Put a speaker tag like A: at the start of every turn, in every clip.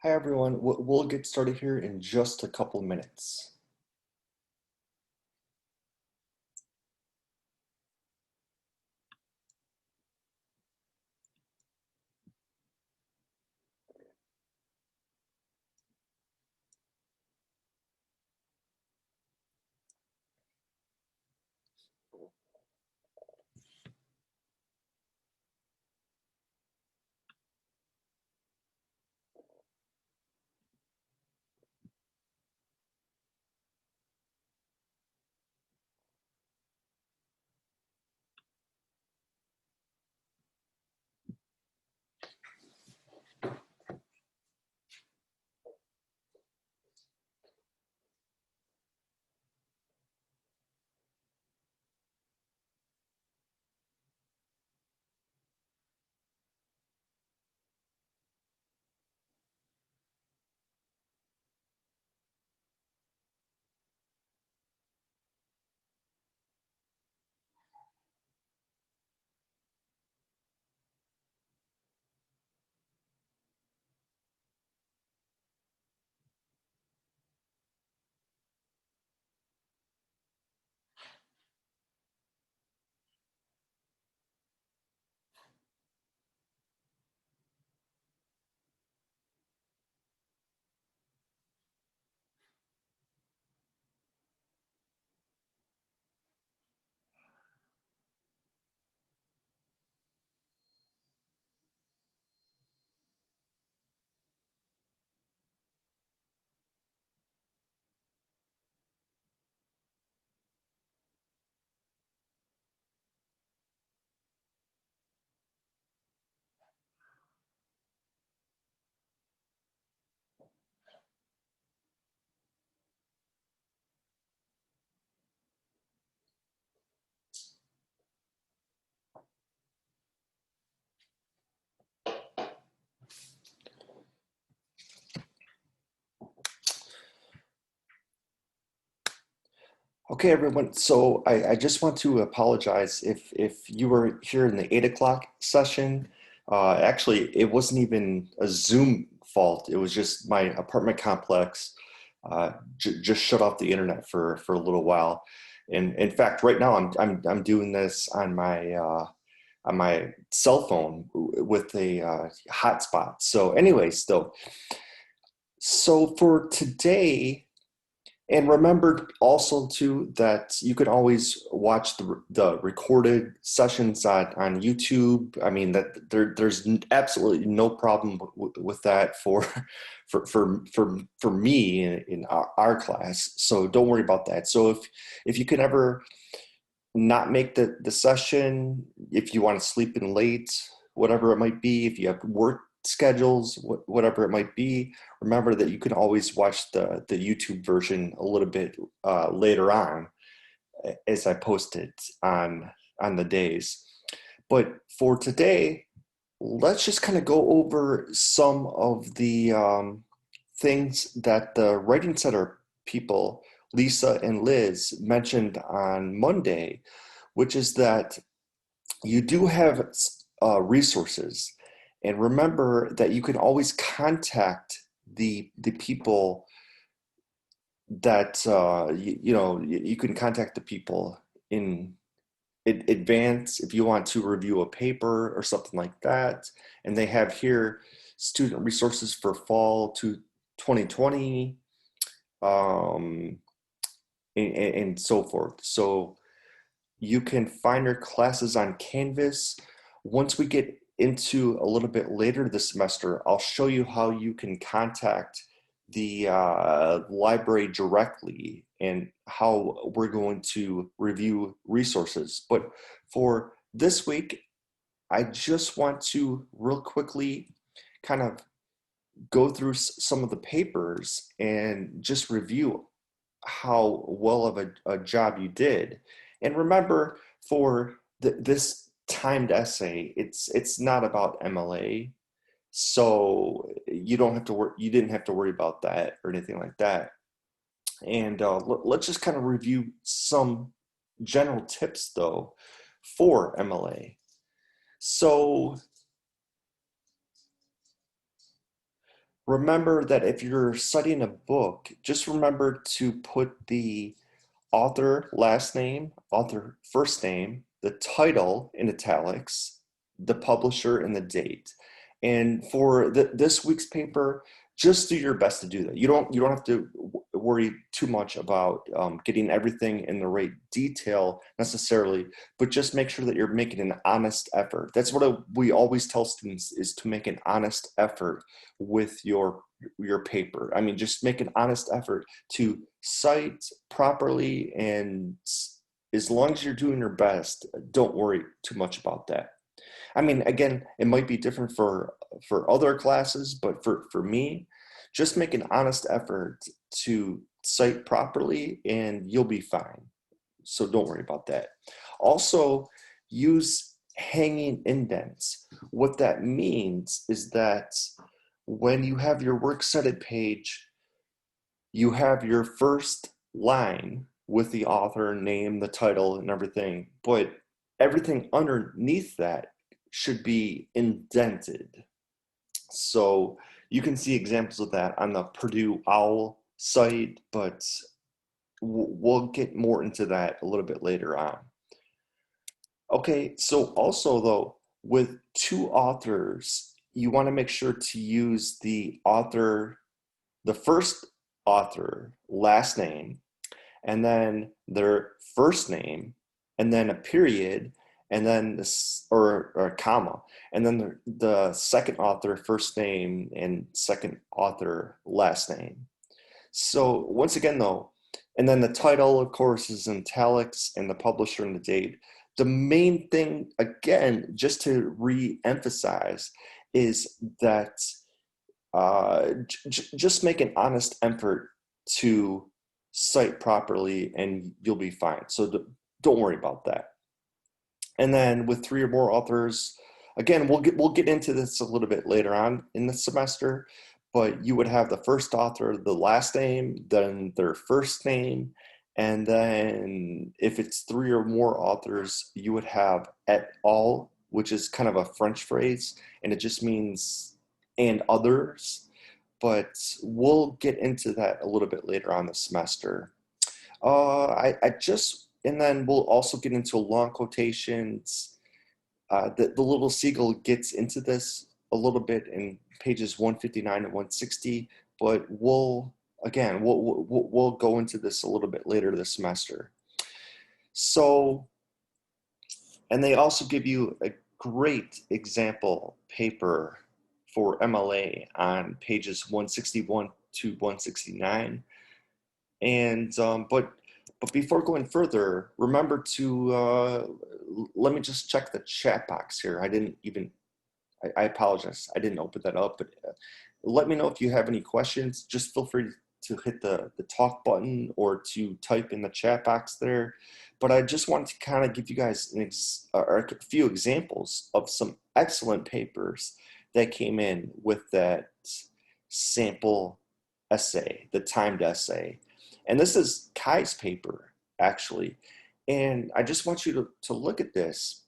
A: Hi everyone, we'll get started here in just a couple minutes. Okay everyone, so I just want to apologize if you were here in the 8 o'clock session. Actually, it wasn't even a Zoom fault. It was just my apartment complex just shut off the internet for a little while. And in fact, right now I'm doing this on my cell phone with a hotspot. So anyway, still. So for today, and remember also too that you can always watch the recorded sessions on YouTube. I mean that there's absolutely no problem with that for for me in our class. So don't worry about that. So if you can ever not make the session, if you want to sleep in late, whatever it might be, if you have work schedules, whatever it might be, remember that you can always watch the YouTube version a little bit later on as I post it on the days. But for today, let's just kind of go over some of the things that the Writing Center people, Lisa and Liz, mentioned on Monday, which is that you do have resources. And remember that you can always contact the people that you can contact the people in advance if you want to review a paper or something like that. And they have here student resources for fall to 2020, um, and so forth. So you can find your classes on Canvas. Once we get into a little bit later this semester, I'll show you how you can contact the library directly and how we're going to review resources. But for this week, I just want to real quickly kind of go through some of the papers and just review how well of a job you did. And remember, for this timed essay, it's not about MLA, so you don't have to worry. You didn't have to worry about that or anything like that. And let's just kind of review some general tips though for MLA. So Remember that if you're citing a book, just remember to put the author last name, author first name, the title in italics, the publisher, and the date. And for this week's paper, just do your best to do that. You don't have to worry too much about getting everything in the right detail necessarily, but just make sure that you're making an honest effort. That's what we always tell students, is to make an honest effort with your paper. I mean, just make an honest effort to cite properly, and as long as you're doing your best, don't worry too much about that. I mean, again, it might be different for other classes, but for me, just make an honest effort to cite properly and you'll be fine. So don't worry about that. Also, use hanging indents. What that means is that when you have your works cited page, you have your first line with the author name, the title, and everything, but everything underneath that should be indented. So you can see examples of that on the Purdue OWL site, but we'll get more into that a little bit later on. Okay, so also though, with two authors, you want to make sure to use the first author last name, and then their first name, and then a period, and then this or a comma, and then the second author first name and second author last name. So once again though, and then the title of course is in italics, and the publisher and the date. The main thing, again, just to re-emphasize, is that just make an honest effort to cite properly and you'll be fine. So don't worry about that. And then with three or more authors, again, we'll get into this a little bit later on in the semester, but you would have the first author, the last name, then their first name, and then if it's three or more authors, you would have et al., which is kind of a French phrase, and it just means and others. But we'll get into that a little bit later on the semester. And then we'll also get into long quotations. The little seagull gets into this a little bit in pages 159 and 160, but we'll go into this a little bit later this semester. So, and they also give you a great example paper for MLA on pages 161 to 169. And but before going further, remember to let me just check the chat box here. I apologize, I didn't open that up, but let me know if you have any questions. Just feel free to hit the talk button or to type in the chat box there. But I just wanted to kind of give you guys a few examples of some excellent papers that came in with that sample essay, the timed essay. And this is Kai's paper, actually. And I just want you to look at this.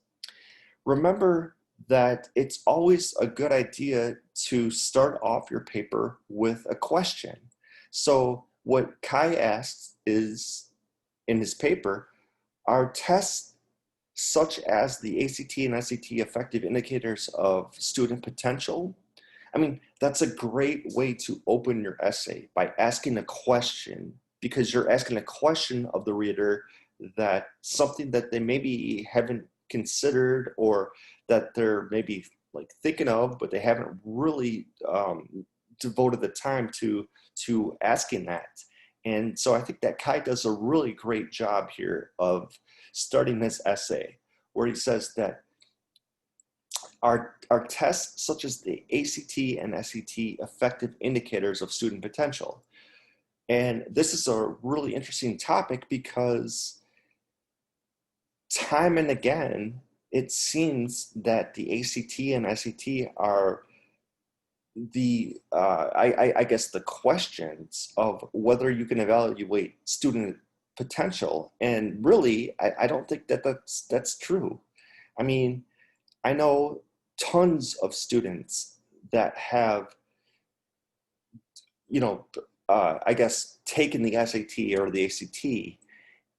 A: Remember that it's always a good idea to start off your paper with a question. So what Kai asks is, in his paper, are tests such as the ACT and SAT effective indicators of student potential? I mean, that's a great way to open your essay, by asking a question, because you're asking a question of the reader, that something that they maybe haven't considered, or that they're maybe like thinking of, but they haven't really devoted the time to asking that. And so I think that Kai does a really great job here of starting this essay, where he says that are tests such as the ACT and SAT effective indicators of student potential. And this is a really interesting topic because time and again, it seems that the ACT and SAT are I guess the questions of whether you can evaluate student potential. And really, I don't think that that's true. I mean, I know tons of students that have you know, I guess, taken the SAT or the ACT,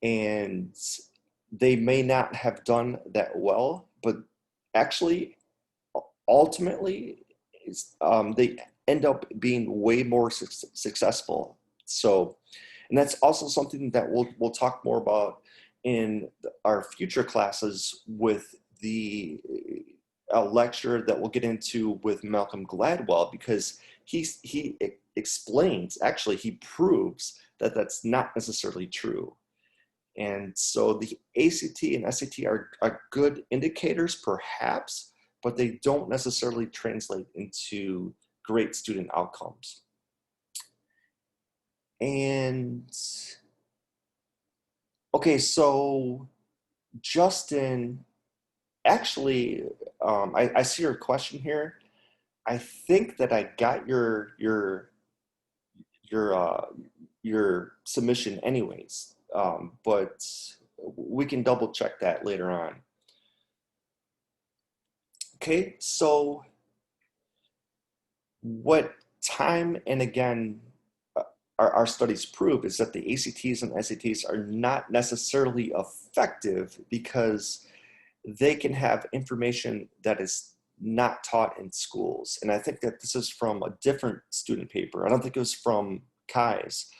A: and they may not have done that well, but actually, ultimately, they end up being way more successful. So, and that's also something that we'll talk more about in our future classes with the lecture that we'll get into with Malcolm Gladwell, because he explains, actually, he proves that that's not necessarily true. And so the ACT and SAT are good indicators, perhaps, but they don't necessarily translate into great student outcomes. And okay, so Justin, actually, I see your question here. I think that I got your your submission anyways, but we can double check that later on. Okay, so what time and again our studies prove is that the ACTs and SATs are not necessarily effective because they can have information that is not taught in schools. And I think that this is from a different student paper. I don't think it was from Kai's,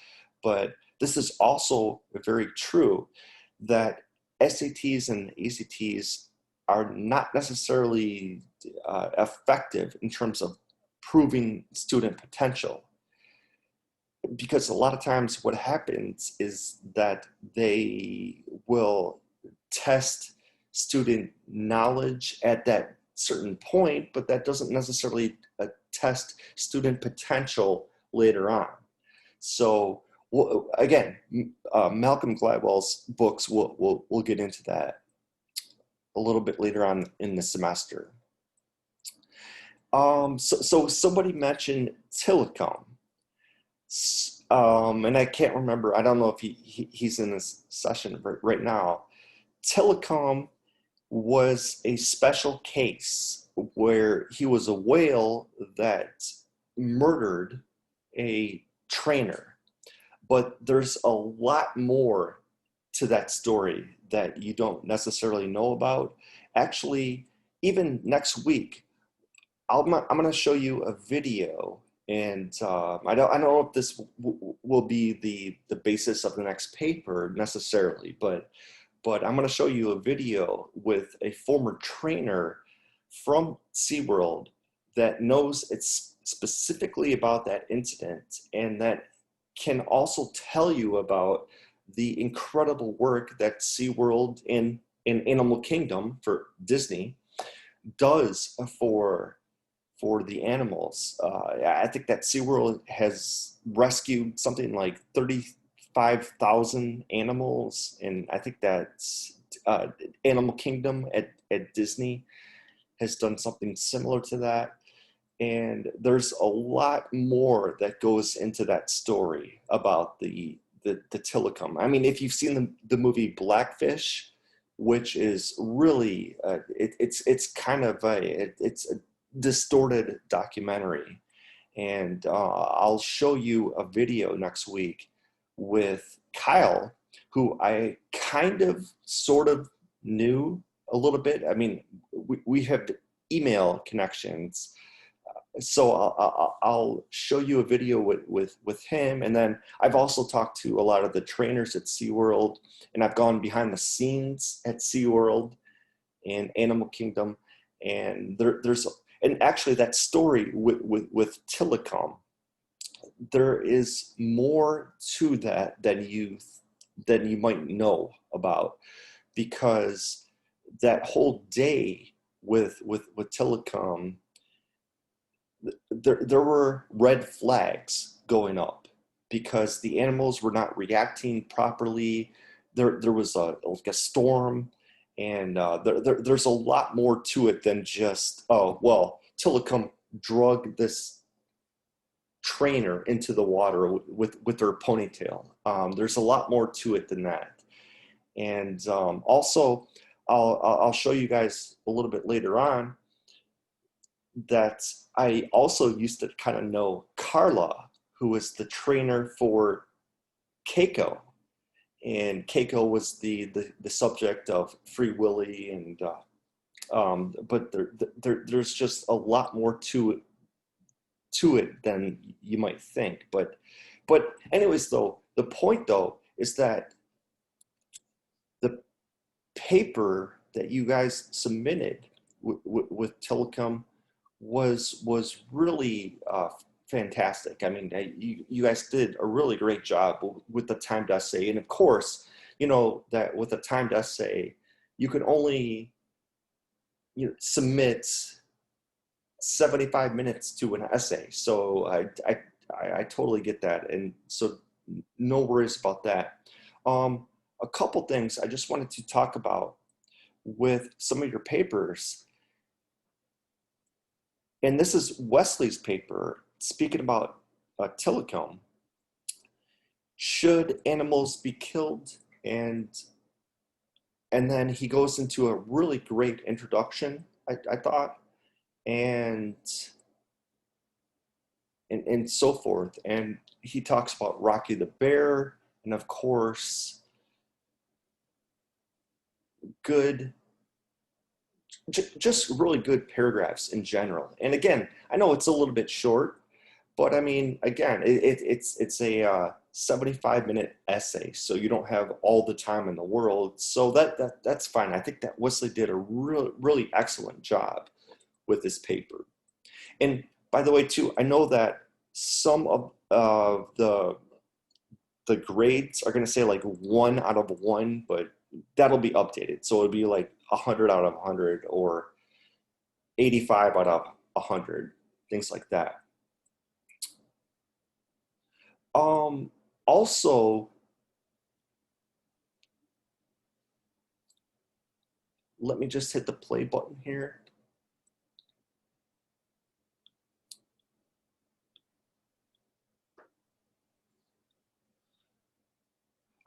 A: but this is also very true that SATs and ACTs are not necessarily effective in terms of proving student potential, because a lot of times what happens is that they will test student knowledge at that certain point, but that doesn't necessarily test student potential later on. So again, Malcolm Gladwell's books, we'll get into that a little bit later on in the semester. So somebody mentioned Tillicum. And I can't remember, I don't know if he's in this session right now. Tillicum was a special case where he was a whale that murdered a trainer. But there's a lot more to that story that you don't necessarily know about. Actually, even next week, I'm going to show you a video, and I don't know if this will be the basis of the next paper necessarily, but I'm going to show you a video with a former trainer from SeaWorld that knows it's specifically about that incident, and that can also tell you about the incredible work that SeaWorld in Animal Kingdom for Disney does for the animals. I think that SeaWorld has rescued something like 35,000 animals, and I think that Animal Kingdom at Disney has done something similar to that. And there's a lot more that goes into that story about the Tillicum. I mean, if you've seen the movie Blackfish, which is really it's kind of it's a distorted documentary, and I'll show you a video next week with Kyle, who I kind of sort of knew a little bit. I mean, we have email connections, so I'll show you a video with him. And then I've also talked to a lot of the trainers at SeaWorld, and I've gone behind the scenes at SeaWorld and Animal Kingdom. And and actually that story with Tillicum, there is more to that than you might know about, because that whole day with Tillicum, there were red flags going up because the animals were not reacting properly. There was like a storm, and there's a lot more to it than just, oh well, Tillicum drug this trainer into the water with her ponytail. There's a lot more to it than that. And also, I'll show you guys a little bit later on that I also used to kind of know Carla, who was the trainer for Keiko, and Keiko was the subject of Free Willy, and but there's just a lot more to it than you might think. But anyways, though, the point though is that the paper that you guys submitted with Telecom was really fantastic. I mean, you guys did a really great job with the timed essay, and of course, you know that with a timed essay, you can only submit 75 minutes to an essay. So I totally get that, and so no worries about that. A couple things I just wanted to talk about with some of your papers, and this is Wesley's paper speaking about Tilikum. Should animals be killed? And then he goes into a really great introduction, I thought, and so forth. And he talks about Rocky the Bear, and of course, good, just really good paragraphs in general. And again, I know it's a little bit short, but I mean, again, it's a 75-minute essay, so you don't have all the time in the world. So that's fine. I think that Wesley did a really excellent job with this paper. And by the way, too, I know that some of the grades are going to say like 1 out of 1, but that'll be updated. So it'll be like 100 out of 100 or 85 out of 100, things like that. Also, let me just hit the play button here.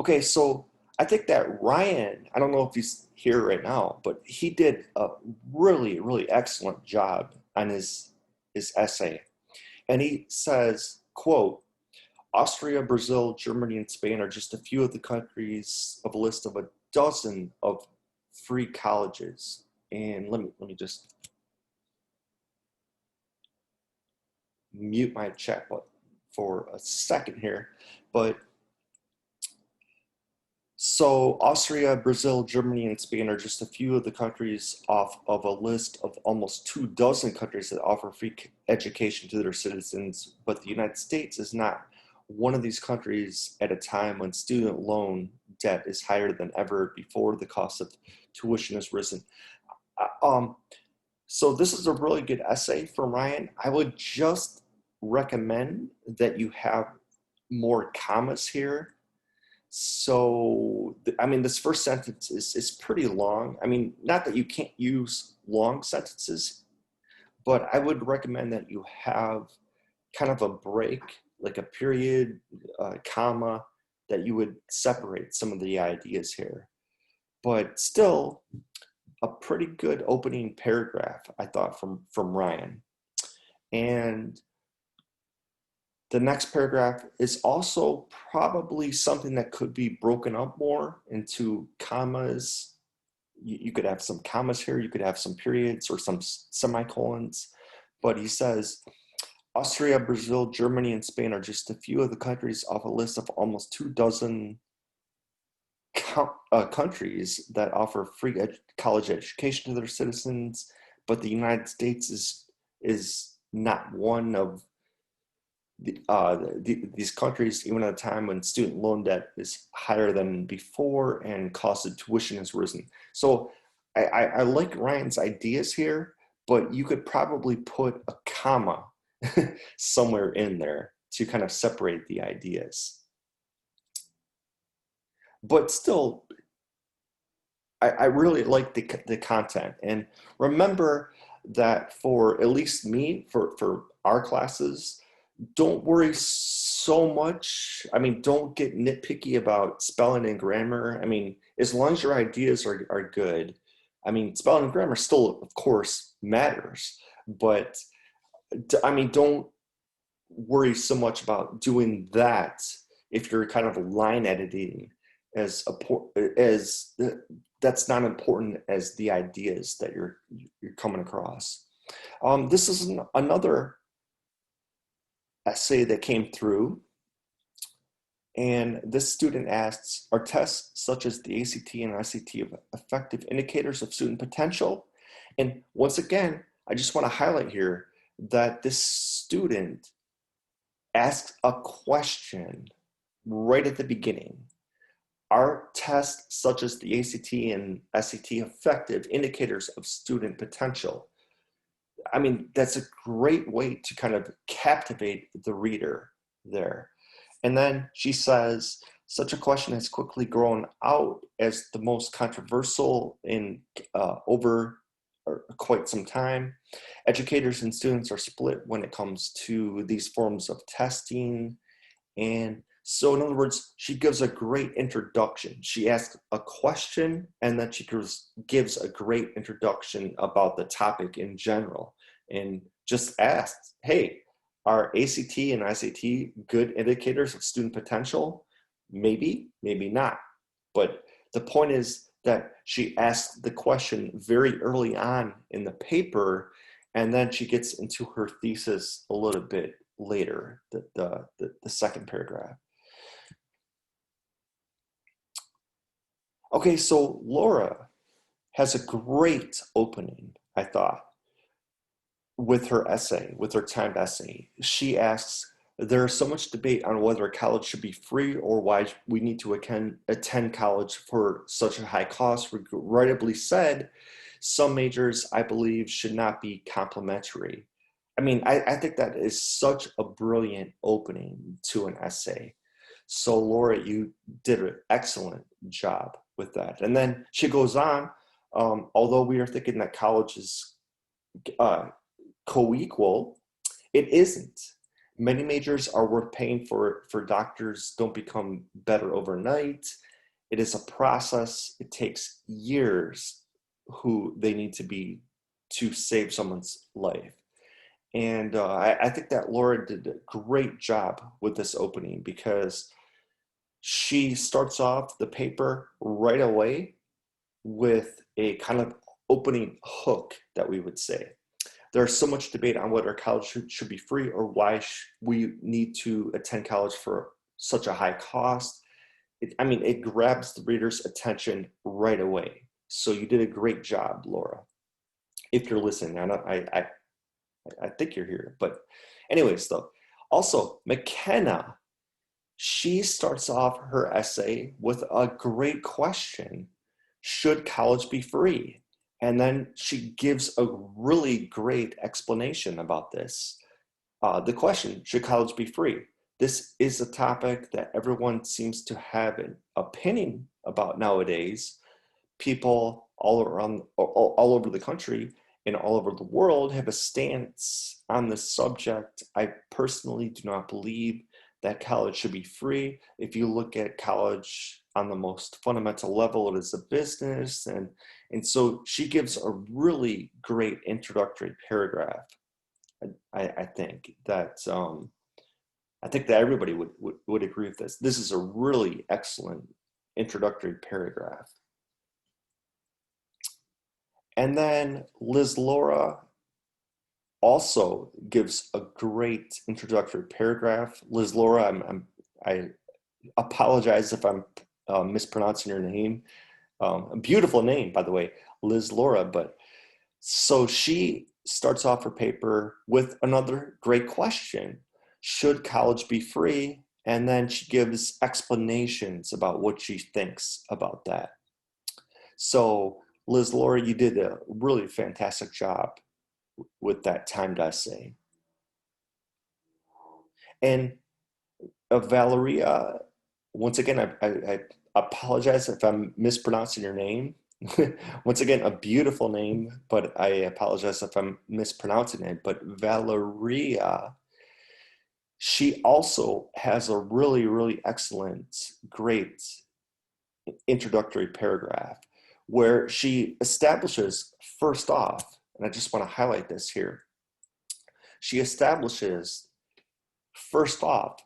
A: Okay, so I think that Ryan, I don't know if he's here right now, but he did a really excellent job on his essay. And he says, quote, Austria, Brazil, Germany, and Spain are just a few of the countries of a list of a dozen of free colleges. And let me just mute my chat button for a second here. But so Austria, Brazil, Germany, and Spain are just a few of the countries off of a list of almost 24 countries that offer free education to their citizens, but the United States is not one of these countries at a time when student loan debt is higher than ever before. The cost of tuition has risen. So this is a really good essay from Ryan. I would just recommend that you have more commas here. So, I mean, this first sentence is pretty long. I mean, not that you can't use long sentences, but I would recommend that you have kind of a break, like a period, comma, that you would separate some of the ideas here. But still, a pretty good opening paragraph, I thought, from Ryan. And the next paragraph is also probably something that could be broken up more into commas. You could have some commas here, you could have some periods or some semicolons. But he says, Austria, Brazil, Germany, and Spain are just a few of the countries off a list of almost 24 countries that offer free college education to their citizens. But the United States is not one of these countries, even at a time when student loan debt is higher than before and cost of tuition has risen. So I like Ryan's ideas here, but you could probably put a comma somewhere in there to kind of separate the ideas. But still, I really like the content. And remember that for at least me, for our classes, don't worry so much. I mean, don't get nitpicky about spelling and grammar. I mean, as long as your ideas are good. I mean, spelling and grammar still, of course, matters. But I mean, don't worry so much about doing that if you're kind of line editing as that's not important as the ideas that you're coming across. This is another essay that came through, and this student asks, are tests such as the ACT and SAT effective indicators of student potential? And once again, I just want to highlight here that this student asks a question right at the beginning. Are tests such as the ACT and SAT effective indicators of student potential? I mean, that's a great way to kind of captivate the reader there. And then she says, such a question has quickly grown out as the most controversial in over quite some time. Educators and students are split when it comes to these forms of testing. And so, in other words, she gives a great introduction. She asks a question, and then she gives a great introduction about the topic in general, and just asks, hey, are ACT and SAT good indicators of student potential? Maybe, maybe not. But the point is that she asked the question very early on in the paper, and then she gets into her thesis a little bit later, the second paragraph. Okay, so Laura has a great opening, I thought, with her essay, with her timed essay. She asks, there is so much debate on whether college should be free or why we need to attend college for such a high cost. Regrettably said, some majors, I believe, should not be complimentary. I mean, I think that is such a brilliant opening to an essay. So Laura, you did an excellent job with that. And then she goes on, although we are thinking that college is co-equal, it isn't. Many majors are worth paying for doctors don't become better overnight. It is a process. It takes years who they need to be to save someone's life. And I think that Laura did a great job with this opening because she starts off the paper right away with a kind of opening hook that we would say. There's so much debate on whether college should be free or why we need to attend college for such a high cost. I mean, it grabs the reader's attention right away. So you did a great job, Laura. If you're listening, I think you're here. But anyways, though, also McKenna, she starts off her essay with a great question. Should college be free? And then she gives a really great explanation about this. The question, should college be free? This is a topic that everyone seems to have an opinion about nowadays. People all over the country and all over the world have a stance on this subject. I personally do not believe that college should be free. If you look at college on the most fundamental level, it is a business. And so she gives a really great introductory paragraph. I think that everybody would agree with this. This is a really excellent introductory paragraph. And then Liz Laura also gives a great introductory paragraph. Liz Laura, I apologize if I'm mispronouncing your name. A beautiful name, by the way, Liz Laura. But so she starts off her paper with another great question. Should college be free? And then she gives explanations about what she thinks about that. So Liz Laura, you did a really fantastic job with that timed essay. And Valeria, once again, I apologize if I'm mispronouncing your name. Once again, a beautiful name, but I apologize if I'm mispronouncing it. But Valeria, she also has a really, really excellent, great introductory paragraph where she establishes, first off, and I just want to highlight this here, she establishes First off,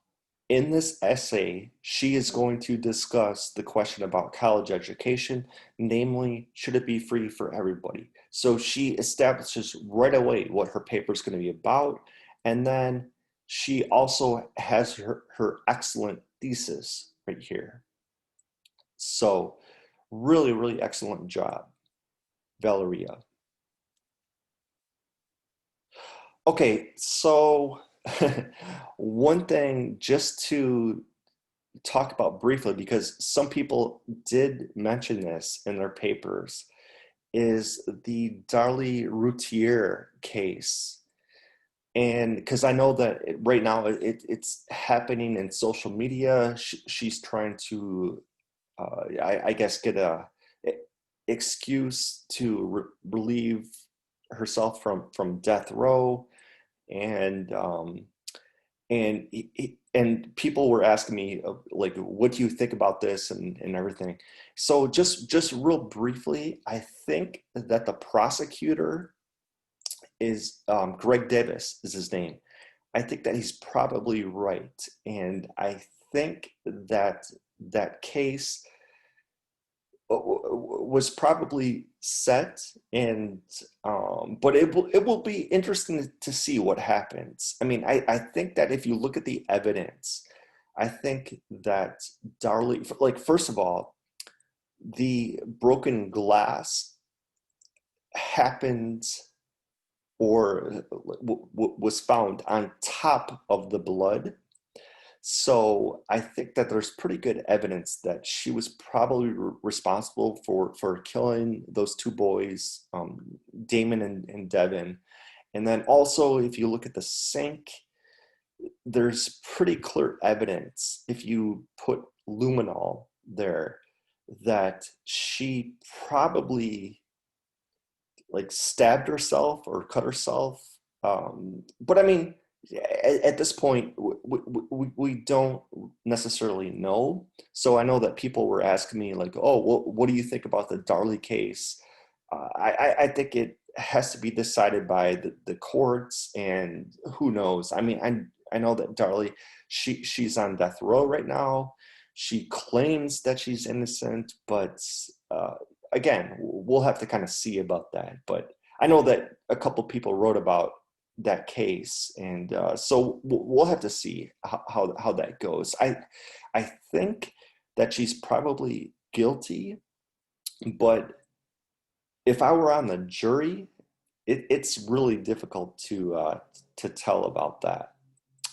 A: in this essay, she is going to discuss the question about college education, namely, should it be free for everybody? So she establishes right away what her paper is going to be about, and then she also has her excellent thesis right here. So really, really excellent job, Valeria. Okay, so one thing just to talk about briefly, because some people did mention this in their papers, is the Darlie Routier case. And because I know that right now it's happening in social media, she's trying to, I guess, get a excuse to relieve herself from death row, and and people were asking me like, what do you think about this and everything. So just real briefly, I think that the prosecutor is Greg Davis is his name. I think that he's probably right, and I think that that case was probably set, and but it will be interesting to see what happens. I mean, I think that if you look at the evidence, I think that Darlie, like, first of all, the broken glass happened or was found on top of the blood. So I think that there's pretty good evidence that she was probably responsible for killing those two boys, Damon and Devin. And then also, if you look at the sink, there's pretty clear evidence, if you put luminol there, that she probably like stabbed herself or cut herself. But I mean, at this point, we don't necessarily know. So I know that people were asking me like, "Oh, what do you think about the Darlie case?" I think it has to be decided by the courts, and who knows? I mean, I know that Darlie, she's on death row right now. She claims that she's innocent, but again, we'll have to kind of see about that. But I know that a couple people wrote about that case, and so we'll have to see how that goes. I think that she's probably guilty, but if I were on the jury, it's really difficult to tell about that.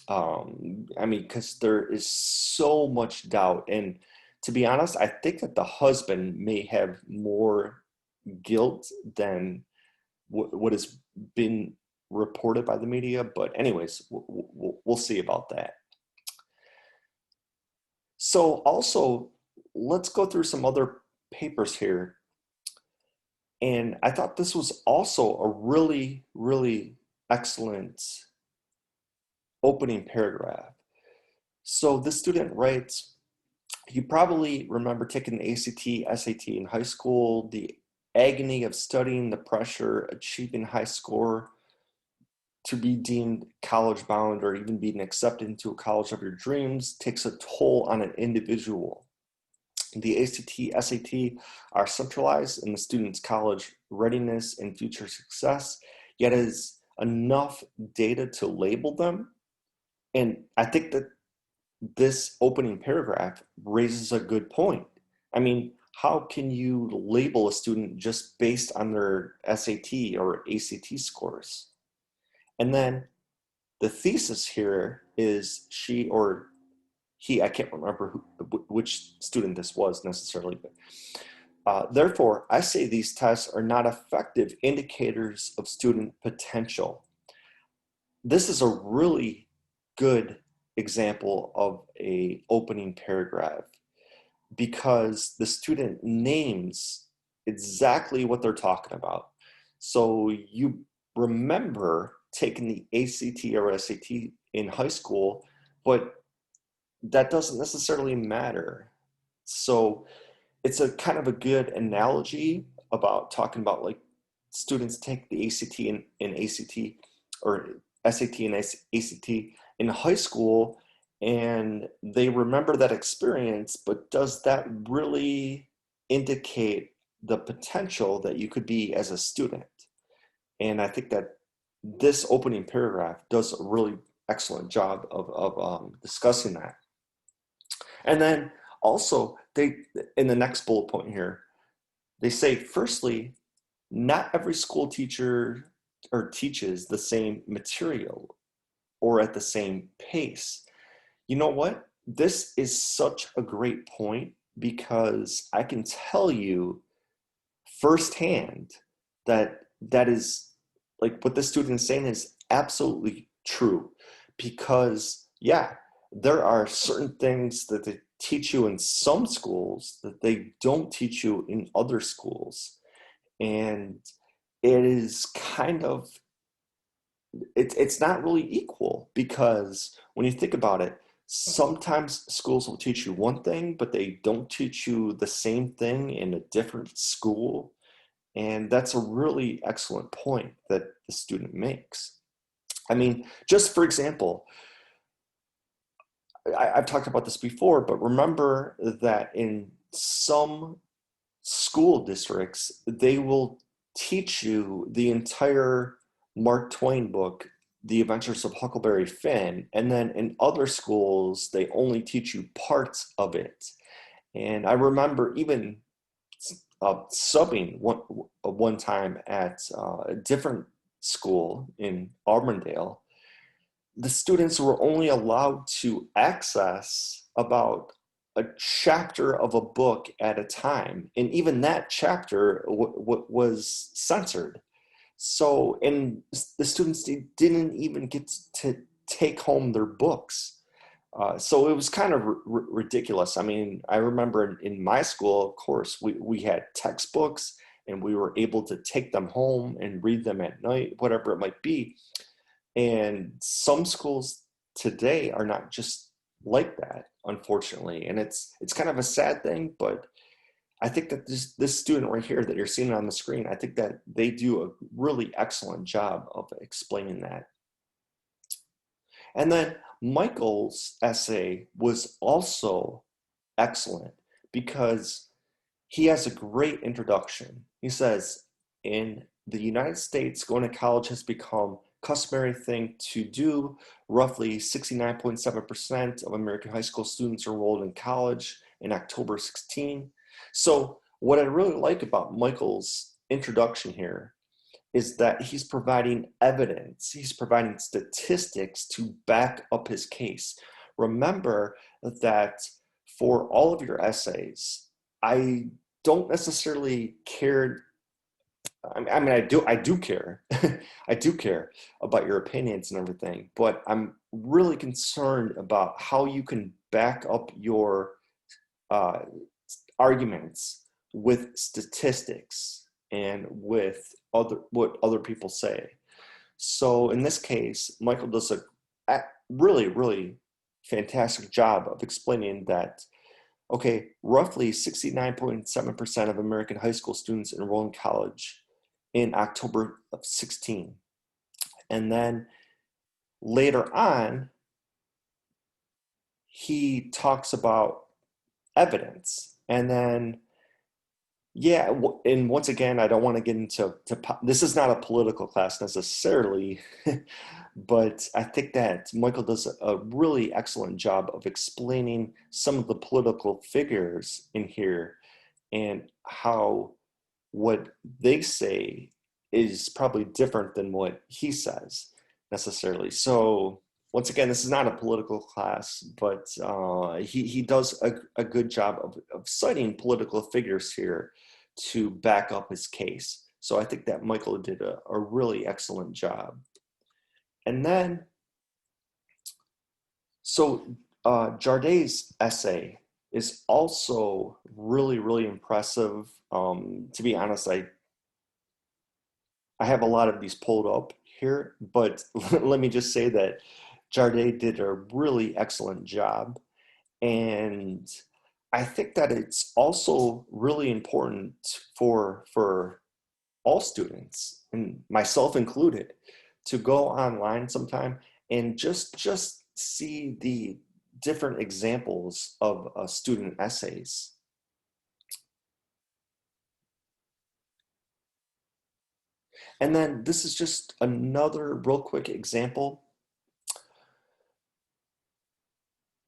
A: I mean, because there is so much doubt, and to be honest, I think that the husband may have more guilt than what has been reported by the media. But anyways, we'll see about that. So also, let's go through some other papers here. And I thought this was also a really, really excellent opening paragraph. So the student writes, you probably remember taking the ACT, SAT in high school, the agony of studying, the pressure, achieving high score to be deemed college bound or even being accepted into a college of your dreams takes a toll on an individual. The ACT, SAT are centralized in the student's college readiness and future success, yet is enough data to label them. And I think that this opening paragraph raises a good point. I mean, how can you label a student just based on their SAT or ACT scores? And then the thesis here is she or he, I can't remember which student this was necessarily, but therefore, I say these tests are not effective indicators of student potential. This is a really good example of a opening paragraph because the student names exactly what they're talking about. So you remember taking the ACT or SAT in high school, but that doesn't necessarily matter. So it's a kind of a good analogy about talking about like students take the ACT and ACT or SAT and ACT in high school and they remember that experience, but does that really indicate the potential that you could be as a student? And I think that this opening paragraph does a really excellent job of discussing that. And then also, they in the next bullet point here, they say, firstly, not every school teacher or teaches the same material or at the same pace. You know what? This is such a great point because I can tell you firsthand that that is like what the student is saying is absolutely true. Because, yeah, there are certain things that they teach you in some schools that they don't teach you in other schools. And it is kind of it's not really equal because when you think about it, sometimes schools will teach you one thing, but they don't teach you the same thing in a different school. And that's a really excellent point that the student makes. I mean, just for example, I've talked about this before, but remember that in some school districts, they will teach you the entire Mark Twain book, The Adventures of Huckleberry Finn, and then in other schools, they only teach you parts of it. And I remember even subbing one time at a different school in Auburndale. The students were only allowed to access about a chapter of a book at a time, and even that chapter was censored. So, and the students didn't even get to take home their books. So it was kind of ridiculous. I mean, I remember in my school, of course, we had textbooks and we were able to take them home and read them at night, whatever it might be. And some schools today are not just like that, unfortunately. And it's kind of a sad thing, but I think that this student right here that you're seeing on the screen, I think that they do a really excellent job of explaining that. And then Michael's essay was also excellent because he has a great introduction. He says, in the United States, going to college has become customary thing to do. Roughly 69.7% of American high school students are enrolled in college in October 16. So what I really like about Michael's introduction here is that he's providing evidence, he's providing statistics to back up his case. Remember that for all of your essays, I don't necessarily care. I mean, I do care. I do care about your opinions and everything, but I'm really concerned about how you can back up your uh, arguments with statistics and with what other people say. So in this case, Michael does a really, really fantastic job of explaining that, okay, roughly 69.7% of American high school students enroll in college in October of 16. And then later on, he talks about evidence. And then, yeah, and once again, I don't want to get into this is not a political class necessarily, but I think that Michael does a really excellent job of explaining some of the political figures in here and how what they say is probably different than what he says necessarily. So once again, this is not a political class, but he does a good job of citing political figures here to back up his case. So I think that Michael did a really excellent job. And then, so Jardet's essay is also really, really impressive. To be honest, I have a lot of these pulled up here, but let me just say that Jardet did a really excellent job. And I think that it's also really important for all students, and myself included, to go online sometime and just see the different examples of student essays. And then this is just another real quick example.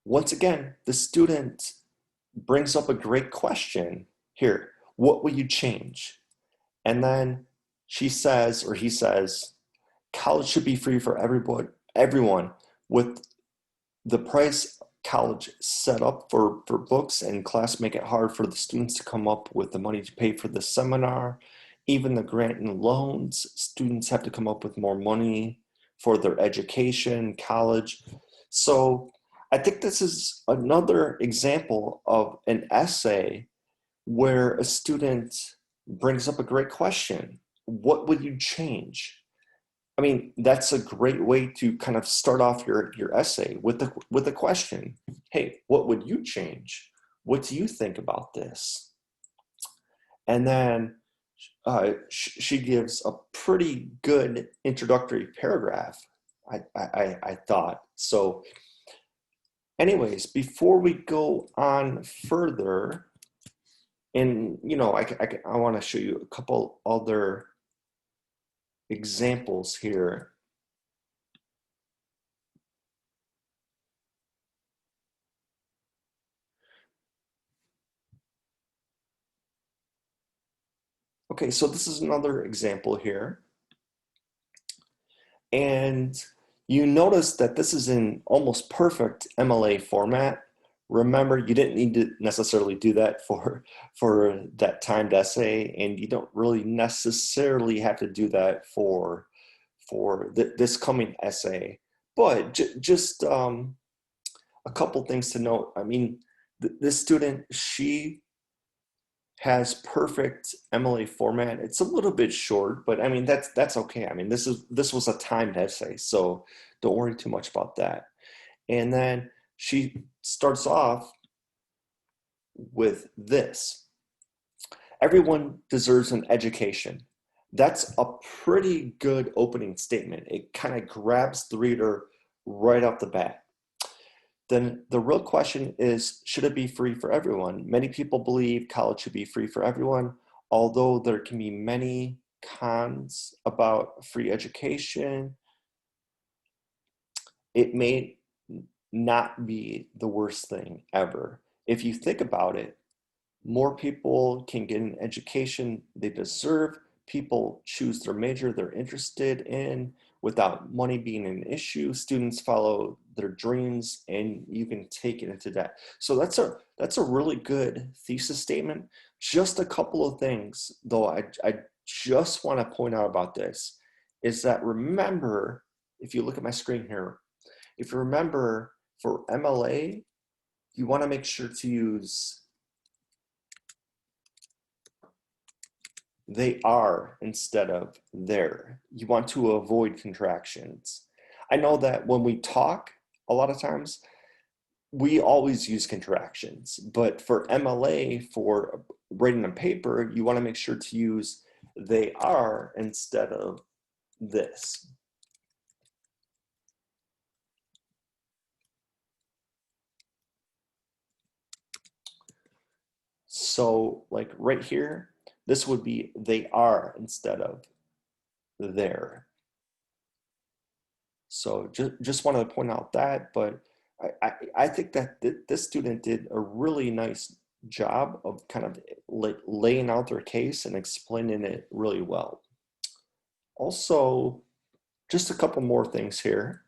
A: Once again, the student brings up a great question here. What would you change? And then she says, or he says, college should be free for everyone with the price college set up for books and class make it hard for the students to come up with the money to pay for the seminar. Even the grant and loans, students have to come up with more money for their education, college. So I think this is another example of an essay where a student brings up a great question. What would you change? I mean, that's a great way to kind of start off your essay with the question. Hey, what would you change? What do you think about this? And then she gives a pretty good introductory paragraph, I thought. So anyways, before we go on further, and I want to show you a couple other examples here. Okay, so this is another example here. And you notice that this is in almost perfect MLA format. Remember, you didn't need to necessarily do that for that timed essay, and you don't really necessarily have to do that for this coming essay. But just a couple things to note. I mean, this student, she has perfect MLA format. It's a little bit short, but I mean that's okay. I mean this was a timed essay, so don't worry too much about that. And then she starts off with this. Everyone deserves an education. That's a pretty good opening statement. It kind of grabs the reader right off the bat. Then the real question is, should it be free for everyone? Many people believe college should be free for everyone, although there can be many cons about free education. It may not be the worst thing ever. If you think about it, more people can get an education they deserve. People choose their major they're interested in without money being an issue. Students follow their dreams and you can take it into debt. So that's a really good thesis statement. Just a couple of things though I just want to point out about this is that remember, if you look at my screen here, if you remember for MLA, you want to make sure to use they are instead of their. You want to avoid contractions. I know that when we talk, a lot of times, we always use contractions, but for MLA, for writing on paper, you want to make sure to use they are instead of this. So like right here, this would be they are instead of their. So just wanted to point out that, but I think that this student did a really nice job of kind of laying out their case and explaining it really well. Also, just a couple more things here.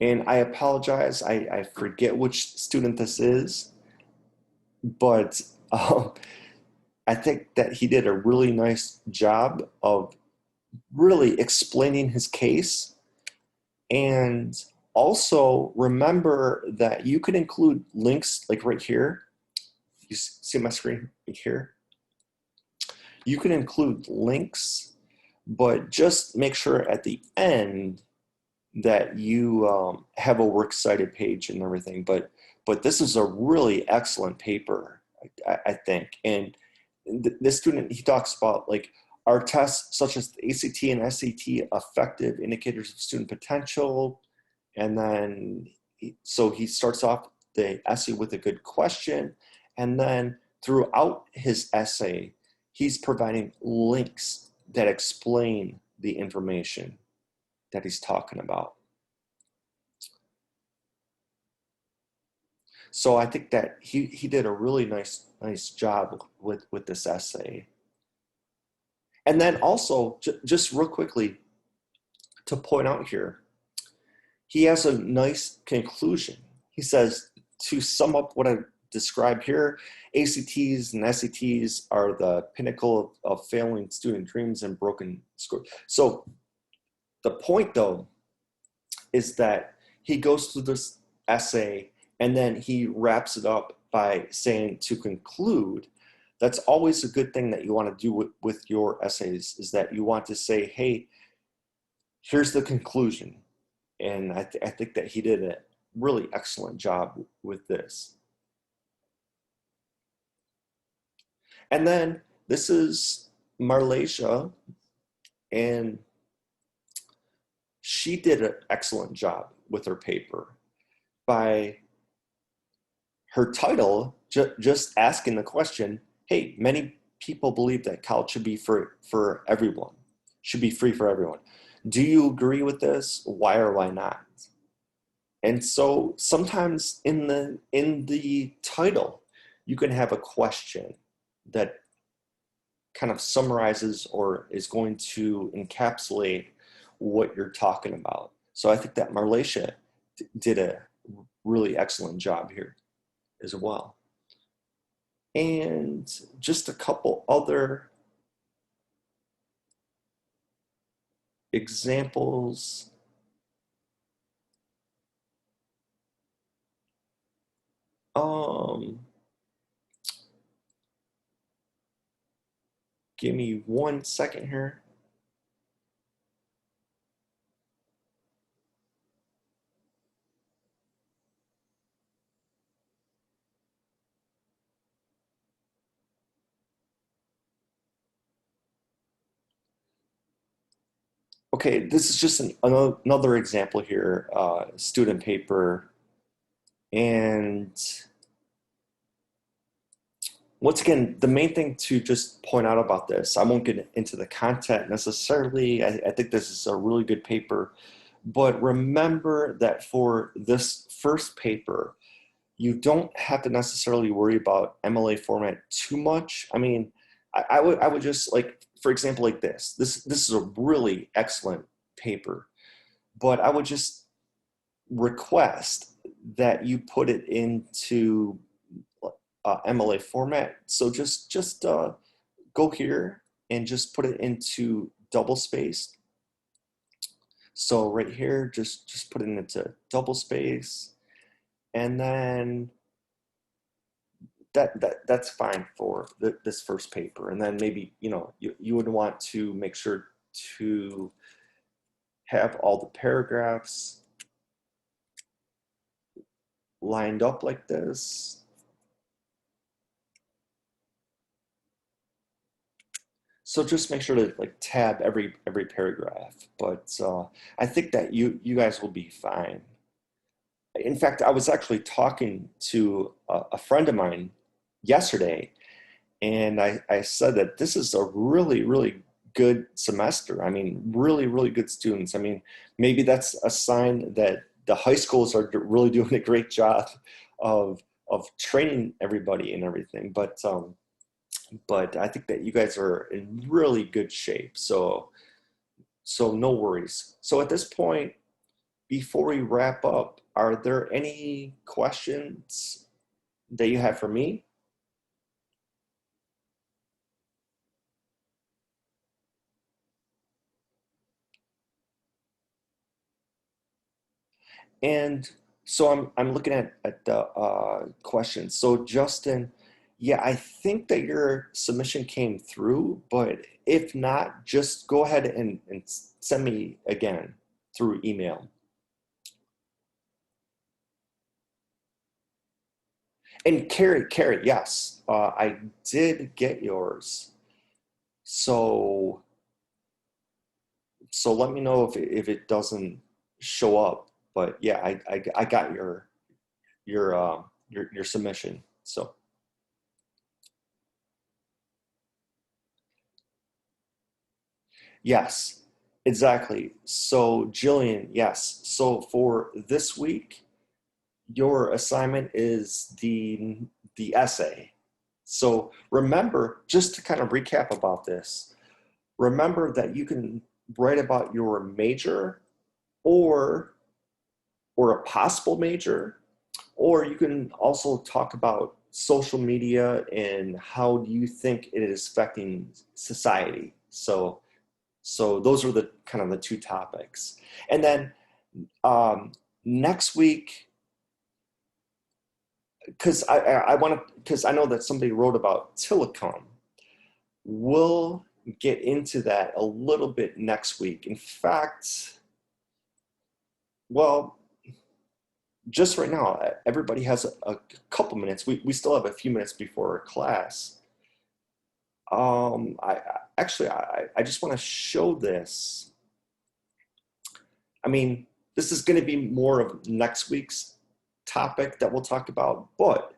A: And I apologize, I forget which student this is, but I think that he did a really nice job of really explaining his case. And also remember that you can include links like right here. You see my screen right here? You can include links, but just make sure at the end that you have a works cited page and everything. But this is a really excellent paper, I think. And this student, he talks about like Are tests such as the ACT and SAT effective indicators of student potential? And then, so he starts off the essay with a good question. And then throughout his essay, he's providing links that explain the information that he's talking about. So I think that he did a really nice job with this essay. And then also, just real quickly to point out here, he has a nice conclusion. He says, to sum up what I described here, ACTs and SATs are the pinnacle of failing student dreams and broken scores. So the point, though, is that he goes through this essay and then he wraps it up by saying, to conclude, that's always a good thing that you want to do with your essays, is that you want to say, hey, here's the conclusion. And I think that he did a really excellent job with this. And then this is Marlasia, and she did an excellent job with her paper by her title just asking the question, hey, many people believe that college should be for everyone, should be free for everyone. Do you agree with this? Why or why not? And so sometimes in the title, you can have a question that kind of summarizes or is going to encapsulate what you're talking about. So I think that Marlasia did a really excellent job here as well. And just a couple other examples. Give me 1 second here. Okay, this is just another example here, student paper. And once again, the main thing to just point out about this, I won't get into the content necessarily. I think this is a really good paper. But remember that for this first paper, you don't have to necessarily worry about MLA format too much. I mean, I would just, like, for example, like this. This is a really excellent paper, but I would just request that you put it into MLA format. So just go here and just put it into double spaced. So right here, just put it into double space, and then that's fine for this first paper. And then maybe you would want to make sure to have all the paragraphs lined up like this. So just make sure to like tab every paragraph. But I think that you guys will be fine. In fact, I was actually talking to a friend of mine yesterday, and I said that this is a really good semester. I mean, really good students. I mean, maybe that's a sign that the high schools are really doing a great job of training everybody and everything. But I think that you guys are in really good shape. So no worries. So at this point, before we wrap up, are there any questions that you have for me? And so I'm looking at the questions. So Justin, yeah, I think that your submission came through, but if not, just go ahead and send me again through email. And Carrie, yes, I did get yours. So so let me know if it doesn't show up. But yeah, I got your submission. So yes, exactly. So Jillian, yes. So for this week, your assignment is the essay. So remember, just to kind of recap about this, remember that you can write about your major or a possible major, or you can also talk about social media and how do you think it is affecting society. So those are the kind of the two topics. And then um, next week, because I want to, because I know that somebody wrote about Tillicum. We'll get into that a little bit next week. In fact, well, just right now, everybody has a couple minutes. We still have a few minutes before class. I just want to show this. I mean, this is going to be more of next week's topic that we'll talk about, but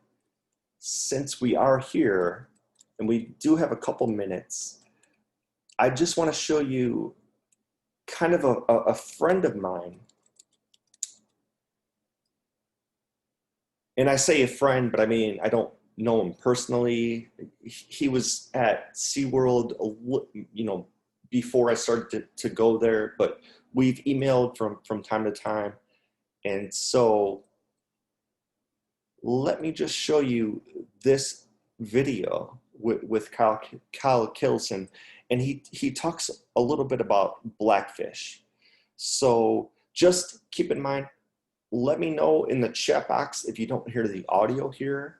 A: since we are here and we do have a couple minutes, I just want to show you kind of a friend of mine. And I say a friend, but I mean, I don't know him personally. He was at SeaWorld, before I started to go there, but we've emailed from time to time. And so let me just show you this video with Kyle Kilson, and he talks a little bit about blackfish. So just keep in mind, let me know in the chat box if you don't hear the audio here.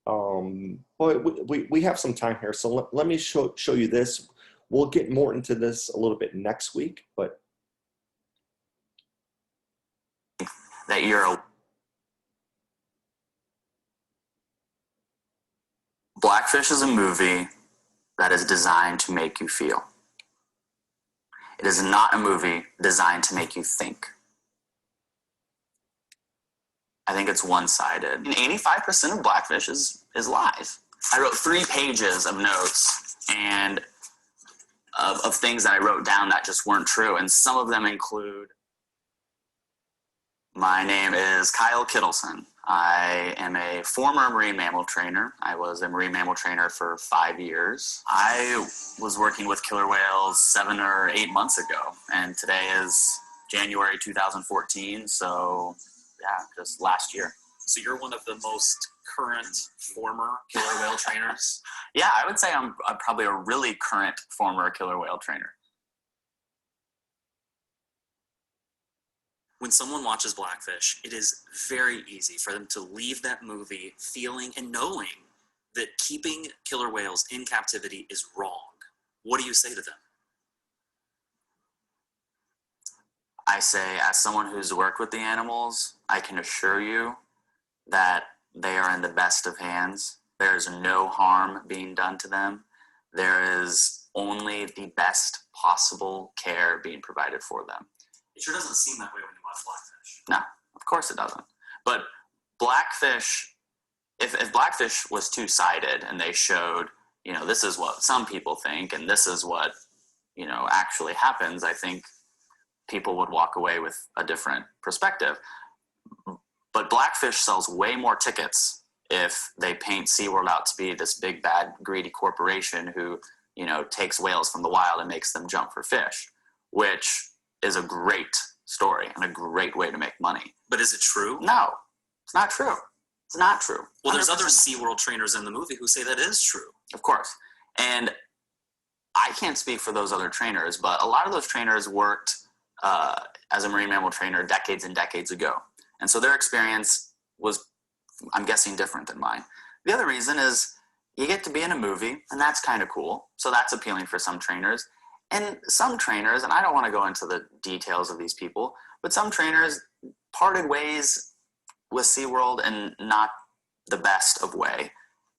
A: But we have some time here, so let me show you this. We'll get more into this a little bit next week, but that you're a Blackfish is a movie that is designed to make you feel. It is not a movie designed to make you think. I think it's one-sided. And 85% of Blackfish is lies. I wrote 3 pages of notes and of things that I wrote down that just weren't true. And some of them include, my name is Kyle Kittleson. I am a former marine mammal trainer. I was a marine mammal trainer for 5 years. I was working with killer whales 7 or 8 months ago, and today is January 2014, so yeah, just last year.
B: So you're one of the most current former killer whale trainers?
A: Yeah, I would say I'm probably a really current former killer whale trainer.
B: When someone watches Blackfish, it is very easy for them to leave that movie feeling and knowing that keeping killer whales in captivity is wrong. What do you say to them?
A: I say, as someone who's worked with the animals, I can assure you that they are in the best of hands. There is no harm being done to them. There is only the best possible care being provided for them.
B: It sure doesn't seem that way when you watch Blackfish.
A: No, of course it doesn't. But Blackfish, if Blackfish was two-sided and they showed, this is what some people think and this is what, actually happens, I think people would walk away with a different perspective. But Blackfish sells way more tickets if they paint SeaWorld out to be this big, bad, greedy corporation who, takes whales from the wild and makes them jump for fish, which is a great story and a great way to make money.
B: But is it true?
A: No, it's not true. It's not true.
B: Well, there's other SeaWorld trainers in the movie who say that is true.
A: Of course. And I can't speak for those other trainers, but a lot of those trainers worked as a marine mammal trainer decades and decades ago. And so their experience was, I'm guessing, different than mine. The other reason is you get to be in a movie, and that's kind of cool. So that's appealing for some trainers. And some trainers, and I don't want to go into the details of these people, but some trainers parted ways with SeaWorld in not the best of way.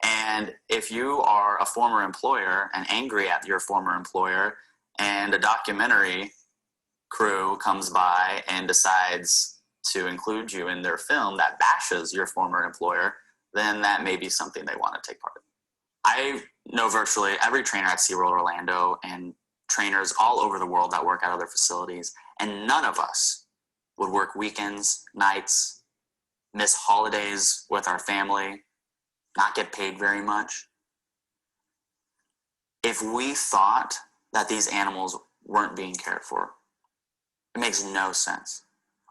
C: And if you are a former employer and angry at your former employer, and a documentary crew comes by and decides to include you in their film that bashes your former employer, then that may be something they want to take part in. I know virtually every trainer at SeaWorld Orlando and trainers all over the world that work at other facilities, and none of us would work weekends, nights, miss holidays with our family, not get paid very much, if we thought that these animals weren't being cared for. It makes no sense.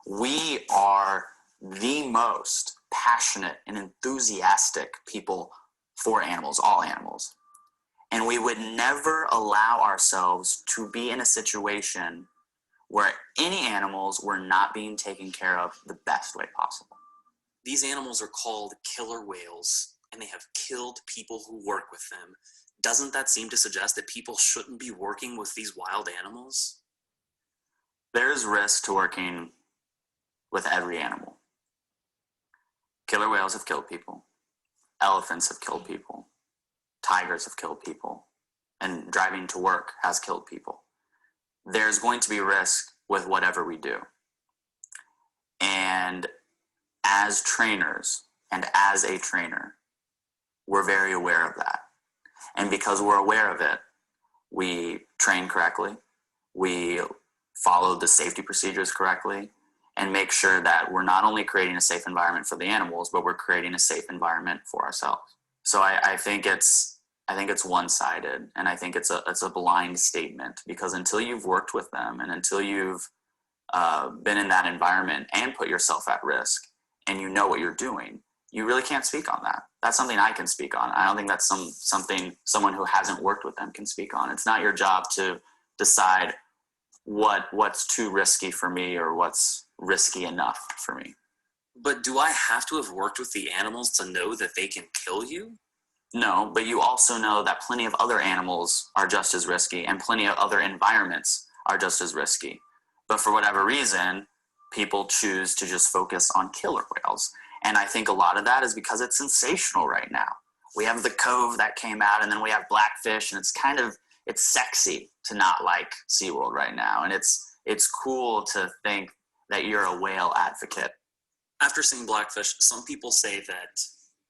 C: We are the most passionate and enthusiastic people for animals, all animals. And we would never allow ourselves to be in a situation where any animals were not being taken care of the best way possible.
B: These animals are called killer whales, and they have killed people who work with them. Doesn't that seem to suggest that people shouldn't be working with these wild animals?
C: There's risk to working with every animal. Killer whales have killed people. Elephants have killed people. Tigers have killed people. And driving to work has killed people. There's going to be risk with whatever we do. And as trainers and as a trainer, we're very aware of that. And because we're aware of it, we train correctly, we follow the safety procedures correctly, and make sure that we're not only creating a safe environment for the animals, but we're creating a safe environment for ourselves. So I think it's one-sided, and I think it's a blind statement, because until you've worked with them and until you've been in that environment and put yourself at risk, and you know what you're doing, you really can't speak on that. That's something I can speak on. I don't think that's something someone who hasn't worked with them can speak on. It's not your job to decide what's too risky for me or what's risky enough for me.
B: But do I have to have worked with the animals to know that they can kill you?
C: No, but you also know that plenty of other animals are just as risky, and plenty of other environments are just as risky. But for whatever reason, people choose to just focus on killer whales. And I think a lot of that is because it's sensational right now. We have the Cove that came out, and then we have Blackfish, and it's sexy to not like SeaWorld right now. And it's cool to think that you're a whale advocate.
B: After seeing Blackfish, some people say that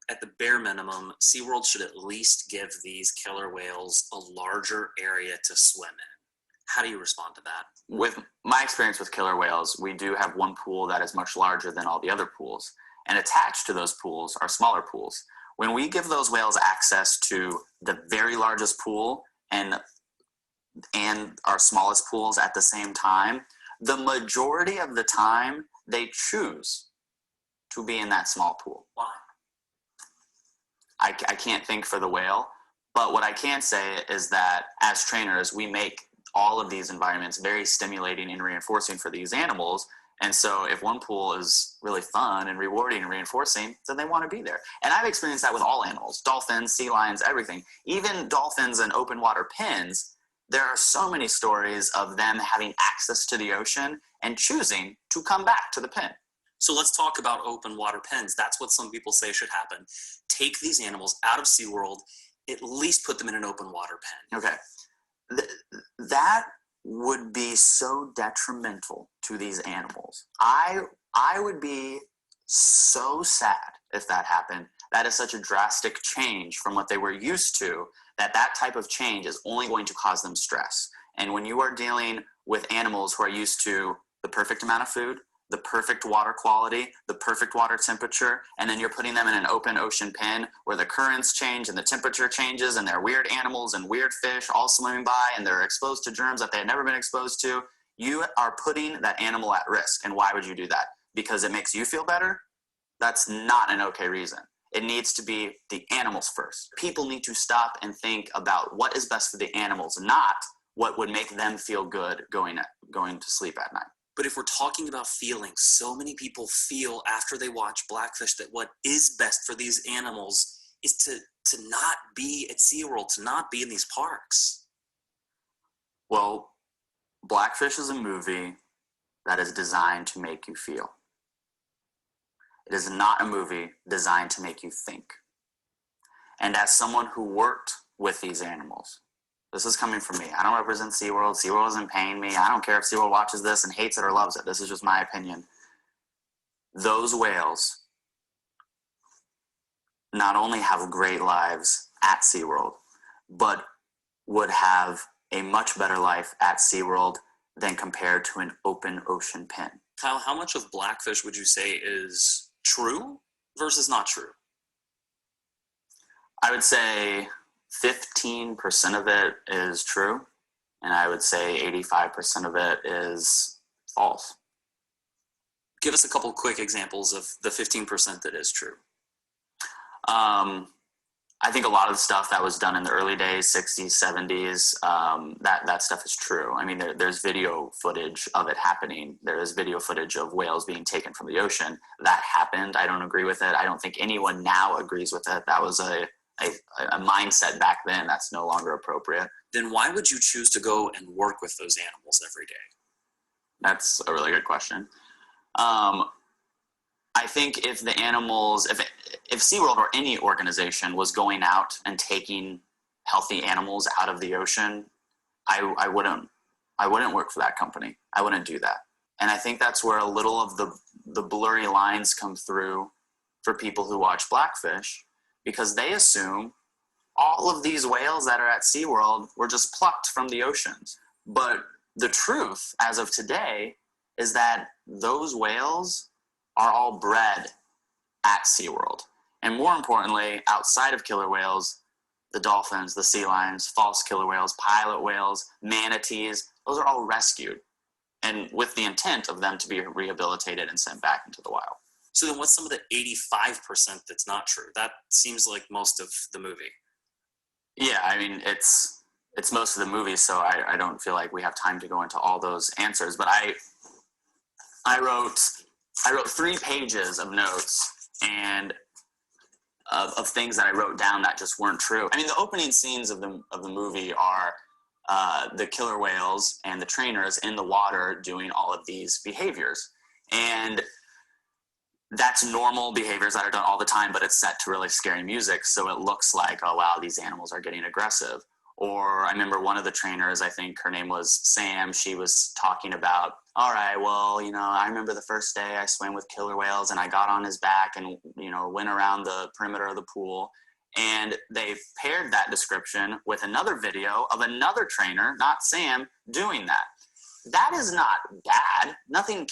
B: at the bare minimum, SeaWorld should at least give these killer whales a larger area to swim in. How do you respond to that?
C: With my experience with killer whales, we do have one pool that is much larger than all the other pools. And attached to those pools are smaller pools. When we give those whales access to the very largest pool and our smallest pools at the same time, the majority of the time they choose to be in that small pool.
B: Why?
C: I can't think for the whale, but what I can say is that as trainers, we make all of these environments very stimulating and reinforcing for these animals. And so if one pool is really fun and rewarding and reinforcing, then they want to be there. And I've experienced that with all animals, dolphins, sea lions, everything. Even dolphins and open water pens, there are so many stories of them having access to the ocean and choosing to come back to the pen.
B: So let's talk about open water pens. That's what some people say should happen. Take these animals out of SeaWorld, at least put them in an open water pen.
C: Okay. That would be so detrimental to these animals. I would be so sad if that happened. That is such a drastic change from what they were used to, that type of change is only going to cause them stress. And when you are dealing with animals who are used to the perfect amount of food, the perfect water quality, the perfect water temperature, and then you're putting them in an open ocean pen where the currents change and the temperature changes and there are weird animals and weird fish all swimming by and they're exposed to germs that they had never been exposed to, you are putting that animal at risk. And why would you do that? Because it makes you feel better? That's not an okay reason. It needs to be the animals first. People need to stop and think about what is best for the animals, not what would make them feel good going to sleep at night.
B: But if we're talking about feelings, so many people feel after they watch Blackfish that what is best for these animals is to not be at SeaWorld, to not be in these parks.
C: Well, Blackfish is a movie that is designed to make you feel. It is not a movie designed to make you think. And as someone who worked with these animals, this is coming from me. I don't represent SeaWorld. SeaWorld isn't paying me. I don't care if SeaWorld watches this and hates it or loves it. This is just my opinion. Those whales not only have great lives at SeaWorld, but would have a much better life at SeaWorld than compared to an open ocean pen.
B: Kyle, how much of Blackfish would you say is true versus not true?
C: I would say 15% of it is true, and I would say 85% of it is false.
B: Give us a couple quick examples of the 15% that is true.
C: I think a lot of the stuff that was done in the early days, 60s, 70s, that stuff is true. I mean, there's video footage of it happening. There is video footage of whales being taken from the ocean. That happened. I don't agree with it. I don't think anyone now agrees with it. That was a mindset back then that's no longer appropriate.
B: Then why would you choose to go and work with those animals every day?
C: That's a really good question. I think if the animals, if SeaWorld or any organization was going out and taking healthy animals out of the ocean, I wouldn't work for that company. I wouldn't do that. And I think that's where a little of the blurry lines come through for people who watch Blackfish, because they assume all of these whales that are at SeaWorld were just plucked from the oceans. But the truth, as of today, is that those whales are all bred at SeaWorld. And more importantly, outside of killer whales, the dolphins, the sea lions, false killer whales, pilot whales, manatees, those are all rescued, and with the intent of them to be rehabilitated and sent back into the wild.
B: So then what's some of the 85% that's not true? That seems like most of the movie.
C: Yeah, I mean, it's most of the movie, so I don't feel like we have time to go into all those answers, but I wrote 3 pages of notes and of things that I wrote down that just weren't true. I mean, the opening scenes of the movie are the killer whales and the trainers in the water doing all of these behaviors. And that's normal behaviors that are done all the time, but it's set to really scary music, so it looks like, oh wow, these animals are getting aggressive. Or I remember one of the trainers, I think her name was Sam, she was talking about, all right, well, I remember the first day I swam with killer whales and I got on his back and, went around the perimeter of the pool. And they paired that description with another video of another trainer, not Sam, doing that. That is not bad. Nothing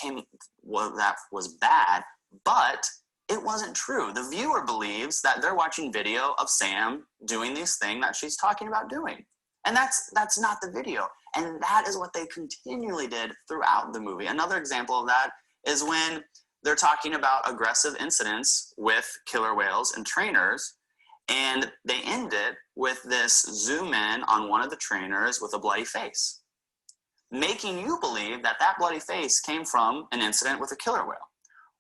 C: that was bad, but it wasn't true. The viewer believes that they're watching video of Sam doing this thing that she's talking about doing. And that's not the video. And that is what they continually did throughout the movie. Another example of that is when they're talking about aggressive incidents with killer whales and trainers, and they end it with this zoom in on one of the trainers with a bloody face, making you believe that that bloody face came from an incident with a killer whale,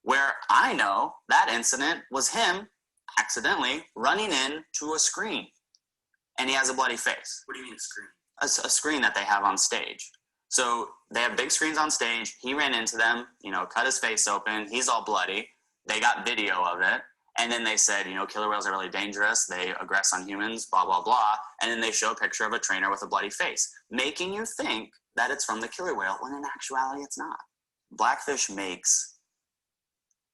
C: where I know that incident was him accidentally running into a screen, and he has a bloody face.
B: What do you mean a screen?
C: A screen that they have on stage. So they have big screens on stage. He ran into them, cut his face open. He's all bloody. They got video of it. And then they said, killer whales are really dangerous. They aggress on humans, blah, blah, blah. And then they show a picture of a trainer with a bloody face, making you think that it's from the killer whale, when in actuality it's not. Blackfish makes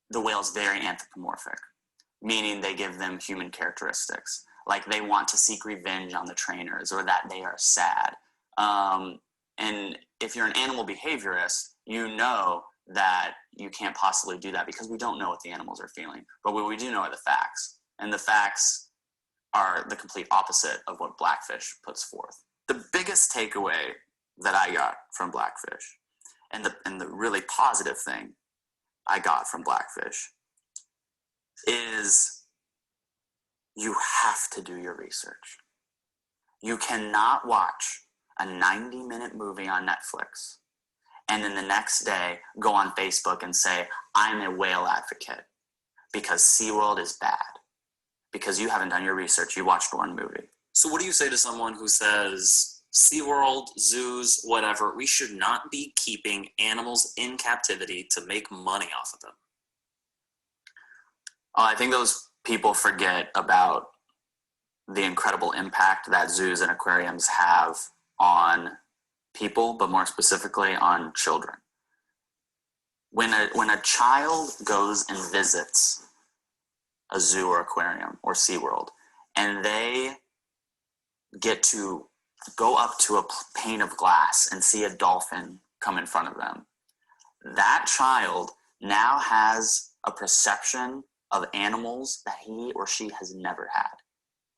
C: the whales very anthropomorphic, meaning they give them human characteristics. Like they want to seek revenge on the trainers, or that they are sad. And if you're an animal behaviorist, you know that you can't possibly do that because we don't know what the animals are feeling. But what we do know are the facts. And the facts are the complete opposite of what Blackfish puts forth. The biggest takeaway that I got from Blackfish, and the really positive thing I got from Blackfish, is you have to do your research. You cannot watch a 90-minute movie on Netflix and then the next day go on Facebook and say, I'm a whale advocate because SeaWorld is bad, because you haven't done your research. You watched one movie.
B: So what do you say to someone who says, SeaWorld, zoos, whatever, we should not be keeping animals in captivity to make money off of them?
C: I think those people forget about the incredible impact that zoos and aquariums have on people, but more specifically on children. When a child goes and visits a zoo or aquarium or SeaWorld, and they get to go up to a pane of glass and see a dolphin come in front of them, that child now has a perception of animals that he or she has never had.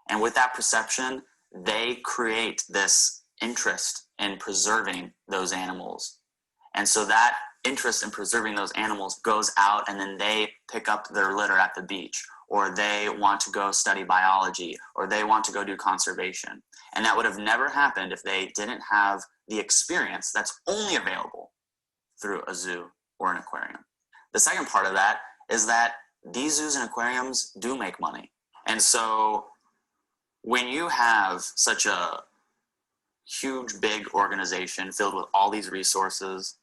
C: And with that perception, they create this interest in preserving those animals. And so that interest in preserving those animals goes out, and then they pick up their litter at the beach, or they want to go study biology, or they want to go do conservation. And that would have never happened if they didn't have the experience that's only available through a zoo or an aquarium. The second part of that is that these zoos and aquariums do make money. And so when you have such a huge, big organization filled with all these resources,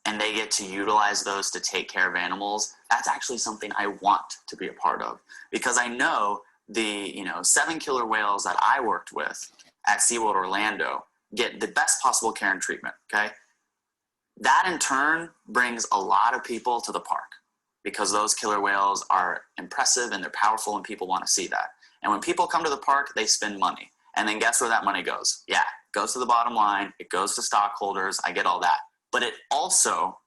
C: and they get to utilize those to take care of animals, that's actually something I want to be a part of. Because I know the 7 killer whales that I worked with at SeaWorld Orlando get the best possible care and treatment, okay? That in turn brings a lot of people to the park because those killer whales are impressive and they're powerful and people want to see that. And when people come to the park, they spend money. And then guess where that money goes? Yeah, it goes to the bottom line. It goes to stockholders. I get all that. But it also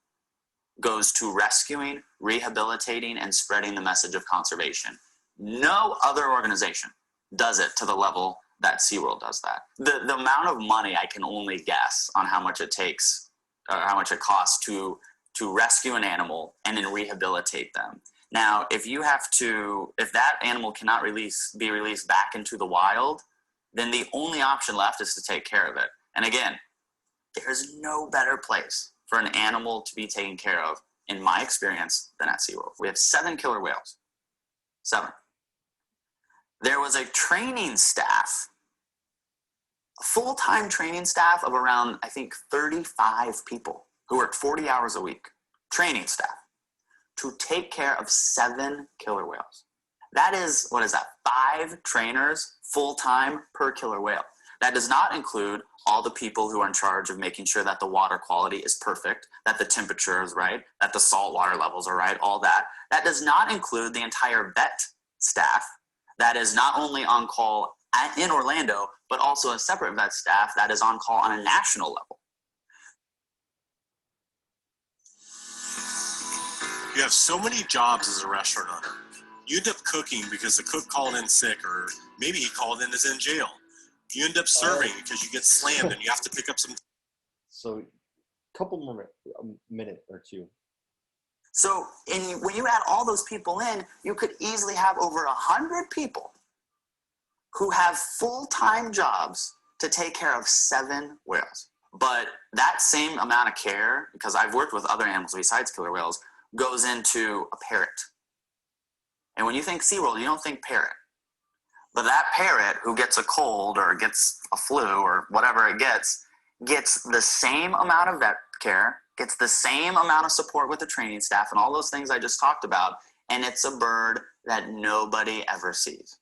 C: goes to rescuing, rehabilitating, and spreading the message of conservation. No other organization does it to the level that SeaWorld does that. The amount of money, I can only guess on how much it takes, or how much it costs to rescue an animal and then rehabilitate them. Now, if that animal cannot be released back into the wild, then the only option left is to take care of it. And again, there's no better place for an animal to be taken care of, in my experience, than at SeaWorld. We have 7 killer whales. 7. There was a training staff, a full-time training staff of around, I think, 35 people who worked 40 hours a week, training staff, to take care of 7 killer whales. That is, 5 trainers full-time per killer whale. That does not include all the people who are in charge of making sure that the water quality is perfect, that the temperature is right, that the salt water levels are right, all that. That does not include the entire vet staff that is not only on call in Orlando, but also a separate vet staff that is on call on a national level.
D: You have so many jobs as a restaurant owner. You end up cooking because the cook called in sick, or maybe he called in is in jail. You end up serving because you get slammed and you have to pick up some.
A: So, a couple more, a minute or two.
C: So when you add all those people in, you could easily have over 100 people who have full-time jobs to take care of 7 whales. But that same amount of care, because I've worked with other animals besides killer whales, goes into a parrot. And when you think SeaWorld, you don't think parrot. But that parrot who gets a cold or gets a flu or whatever it gets the same amount of vet care, gets the same amount of support with the training staff and all those things I just talked about, and it's a bird that nobody ever sees.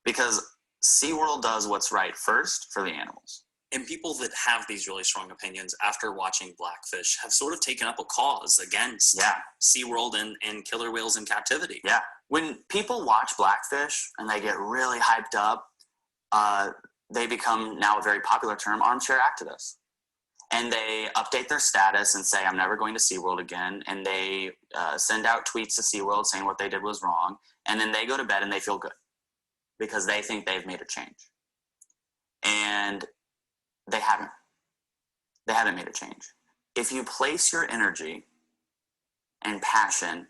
C: Because SeaWorld does what's right first for the animals.
B: And people that have these really strong opinions after watching Blackfish have sort of taken up a cause against SeaWorld and killer whales in captivity.
C: Yeah. When people watch Blackfish and they get really hyped up, they become, now a very popular term, armchair activists. And they update their status and say, I'm never going to SeaWorld again. And they send out tweets to SeaWorld saying what they did was wrong. And then they go to bed and they feel good because they think they've made a change. And they haven't. They haven't made a change. If you place your energy and passion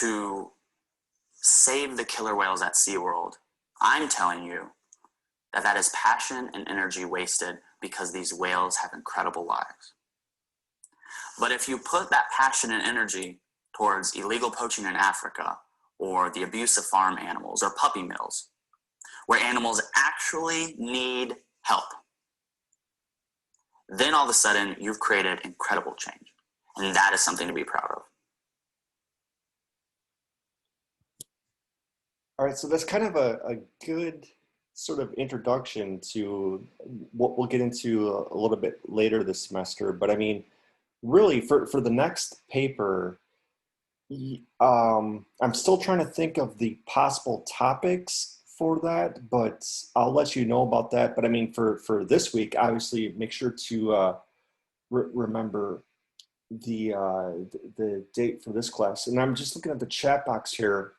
C: to save the killer whales at SeaWorld, I'm telling you that is passion and energy wasted because these whales have incredible lives. But if you put that passion and energy towards illegal poaching in Africa, or the abuse of farm animals, or puppy mills, where animals actually need help, then all of a sudden you've created incredible change. And that is something to be proud of.
A: All right, so that's kind of a good sort of introduction to what we'll get into a little bit later this semester. But I mean, really, for the next paper, I'm still trying to think of the possible topics for that, but I'll let you know about that. But I mean, for this week, obviously, make sure to remember the date for this class. And I'm just looking at the chat box here.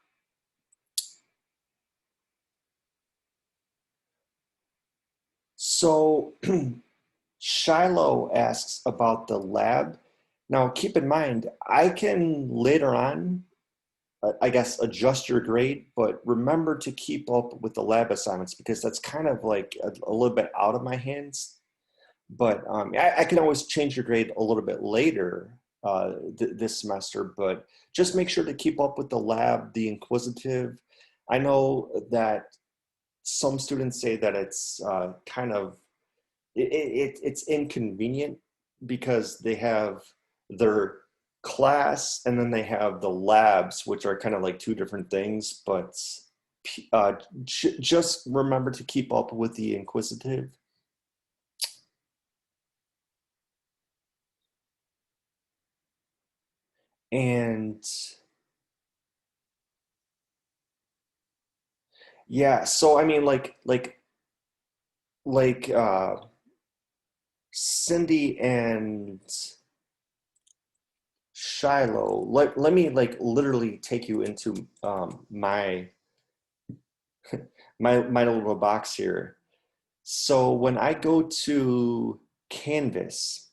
A: So Shiloh asks about the lab. Now, keep in mind, I can later on, I guess, adjust your grade, but remember to keep up with the lab assignments because that's kind of like a little bit out of my hands. But I can always change your grade a little bit later this semester, but just make sure to keep up with the lab, the inquisitive. I know that some students say that it's kind of it's inconvenient because they have their class and then they have the labs, which are kind of like two different things. But just remember to keep up with the inquisitive. And yeah, so I mean, like Cindy and Shiloh, let me like literally take you into my little box here. So when I go to Canvas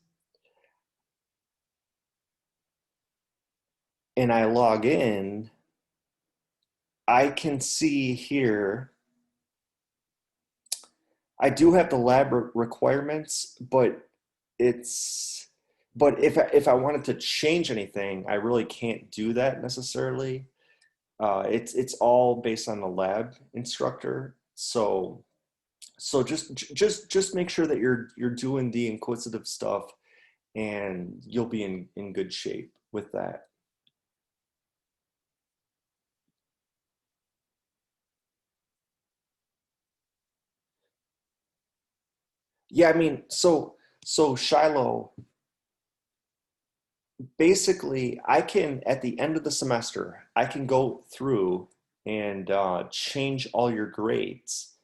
A: and I log in, I can see here I do have the lab requirements, but it's but if I wanted to change anything, I really can't do that necessarily. It's all based on the lab instructor. So just make sure that you're doing the inquisitive stuff, and you'll be in good shape with that. Yeah, I mean, so Shiloh, basically, I can at the end of the semester, I can go through and change all your grades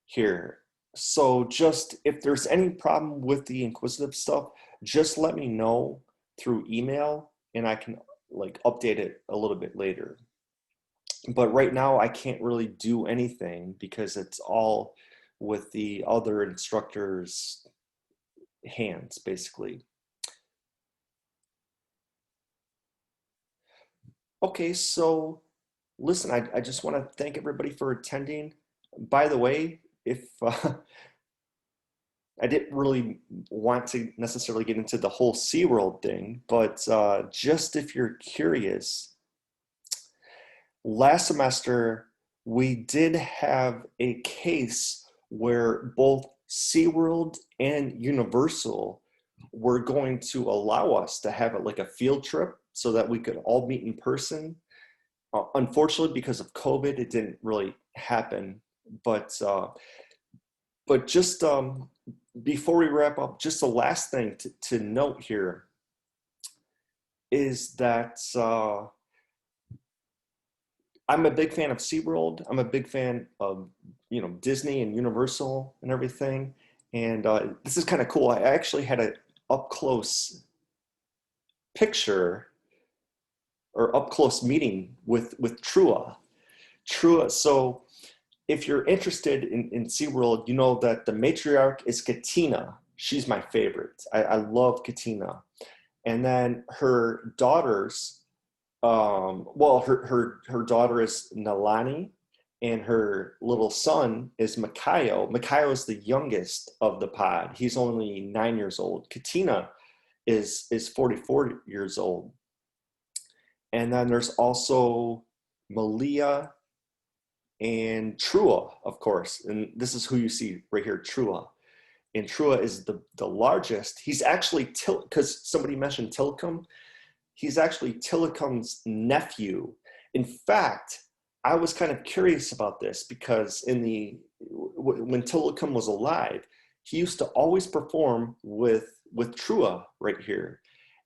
A: here. So just if there's any problem with the inquisitive stuff, just let me know through email and I can like update it a little bit later. But right now I can't really do anything because it's all with the other instructors' hands, basically. Okay, so listen, I just want to thank everybody for attending. By the way, if I didn't really want to necessarily get into the whole SeaWorld thing, but just if you're curious, last semester we did have a case where both SeaWorld and Universal were going to allow us to have it like a field trip so that we could all meet in person. Unfortunately, because of COVID, it didn't really happen. But just before we wrap up, just the last thing to note here is that I'm a big fan of SeaWorld. I'm a big fan of Disney and Universal and everything. And this is kind of cool. I actually had an up close picture or up close meeting with Trua. Trua. So if you're interested in SeaWorld, you know that the matriarch is Katina. She's my favorite. I love Katina. And then her daughters, well, her daughter is Nalani, and her little son is Makayo. Makayo is the youngest of the pod. He's only 9 years old. Katina is 44 years old. And then there's also Malia and Trua, of course. And this is who you see right here, Trua. And Trua is the largest. He's actually, because somebody mentioned Tillicum, he's actually Tillicum's nephew. In fact, I was kind of curious about this because when Tilikum was alive, he used to always perform with Trua right here.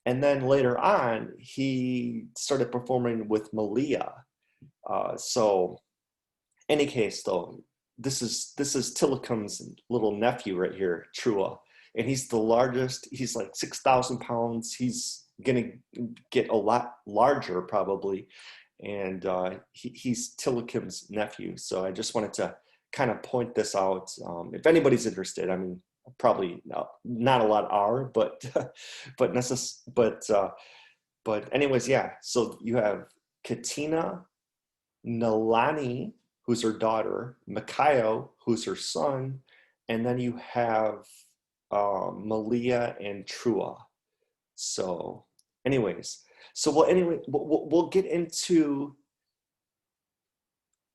A: And then later on, he started performing with Malia. So any case though, this is Tilikum's little nephew right here, Trua. And he's the largest, he's like 6,000 pounds. He's gonna get a lot larger probably. And he's Tilikum's nephew. So I just wanted to kind of point this out. If anybody's interested, I mean, probably not a lot are, but but anyways, yeah. So you have Katina, Nalani, who's her daughter, Makayo, who's her son, and then you have Malia and Trua. So, anyways, we'll get into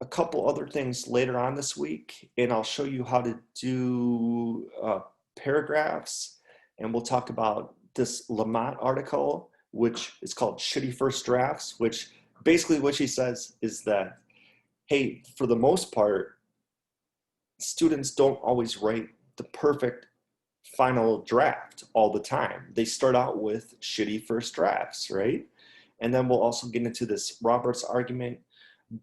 A: a couple other things later on this week, and I'll show you how to do paragraphs, and we'll talk about this Lamont article, which is called Shitty First Drafts, which basically what she says is that, hey, for the most part, students don't always write the perfect final draft all the time. They start out with shitty first drafts, right? And then we'll also get into this Roberts argument.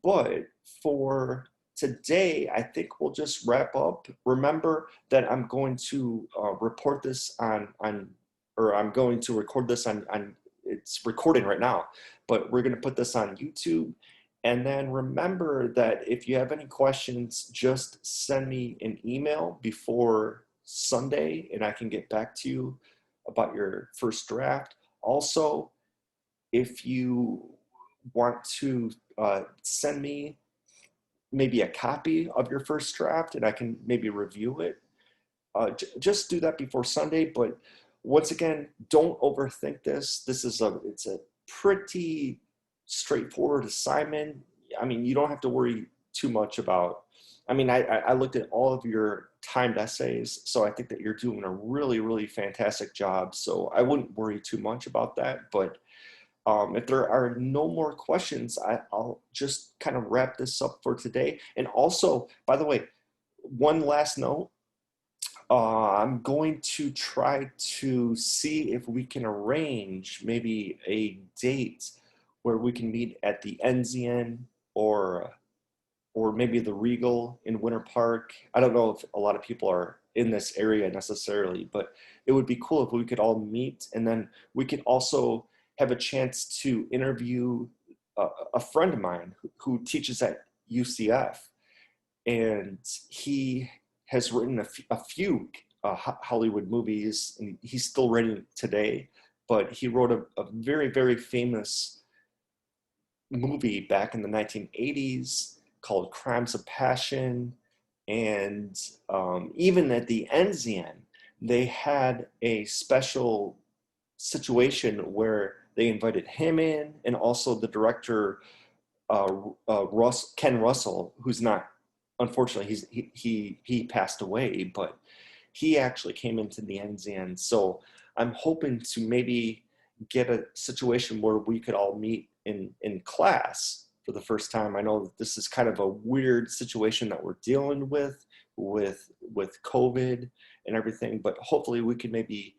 A: But for today, I think we'll just wrap up. Remember that I'm going to report this or I'm going to record this on, it's recording right now, but we're going to put this on YouTube. And then remember that if you have any questions, just send me an email before Sunday and I can get back to you about your first draft. Also, if you want to send me maybe a copy of your first draft and I can maybe review it, just do that before Sunday. But once again, don't overthink this. It's a pretty straightforward assignment. I mean, you don't have to worry too much about, I mean, I looked at all of your timed essays, so I think that you're doing a really, really fantastic job. So I wouldn't worry too much about that. But if there are no more questions, I'll just kind of wrap this up for today. And also, by the way, one last note, I'm going to try to see if we can arrange maybe a date where we can meet at the Enzian or maybe the Regal in Winter Park. I don't know if a lot of people are in this area necessarily, but it would be cool if we could all meet, and then we could also have a chance to interview a friend of mine who teaches at UCF, and he has written a few Hollywood movies, and he's still writing today, but he wrote a very, very famous movie back in the 1980s called Crimes of Passion. And even at the Enzian, they had a special situation where they invited him in, and also the director, Ken Russell, who's not, unfortunately, he passed away, but he actually came into the Enzian. So I'm hoping to maybe get a situation where we could all meet in class for the first time. I know that this is kind of a weird situation that we're dealing with COVID and everything, but hopefully we can maybe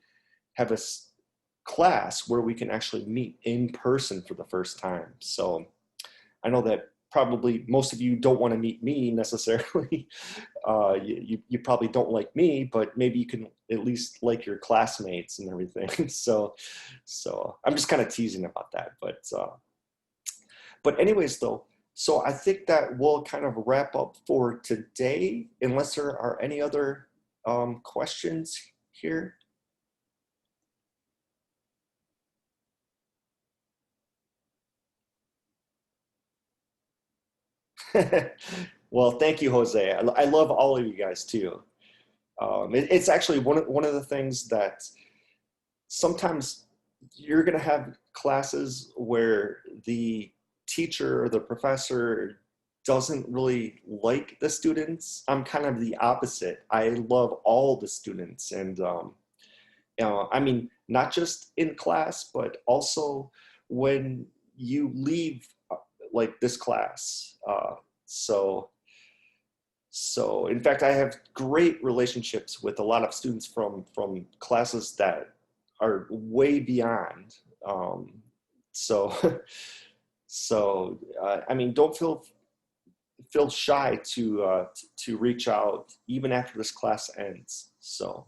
A: have a class where we can actually meet in person for the first time. So I know that probably most of you don't want to meet me necessarily. You probably don't like me, but maybe you can at least like your classmates and everything. So I'm just kind of teasing about that. But anyways, though, so I think that we'll kind of wrap up for today, unless there are any other questions here. Well, thank you, Jose. I love all of you guys too. It's actually one of the things that sometimes you're going to have classes where the teacher or the professor doesn't really like the students. I'm kind of the opposite. I love all the students, and I mean, not just in class, but also when you leave like this class. So in fact, I have great relationships with a lot of students from classes that are way beyond. So I mean, don't feel shy to reach out even after this class ends. So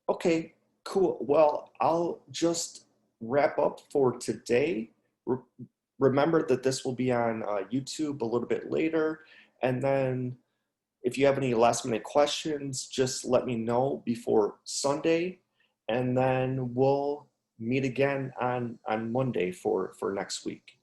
A: okay, cool. Well, I'll just wrap up for today. Remember that this will be on YouTube a little bit later, and then if you have any last minute questions, just let me know before Sunday, and then we'll meet again on Monday for next week.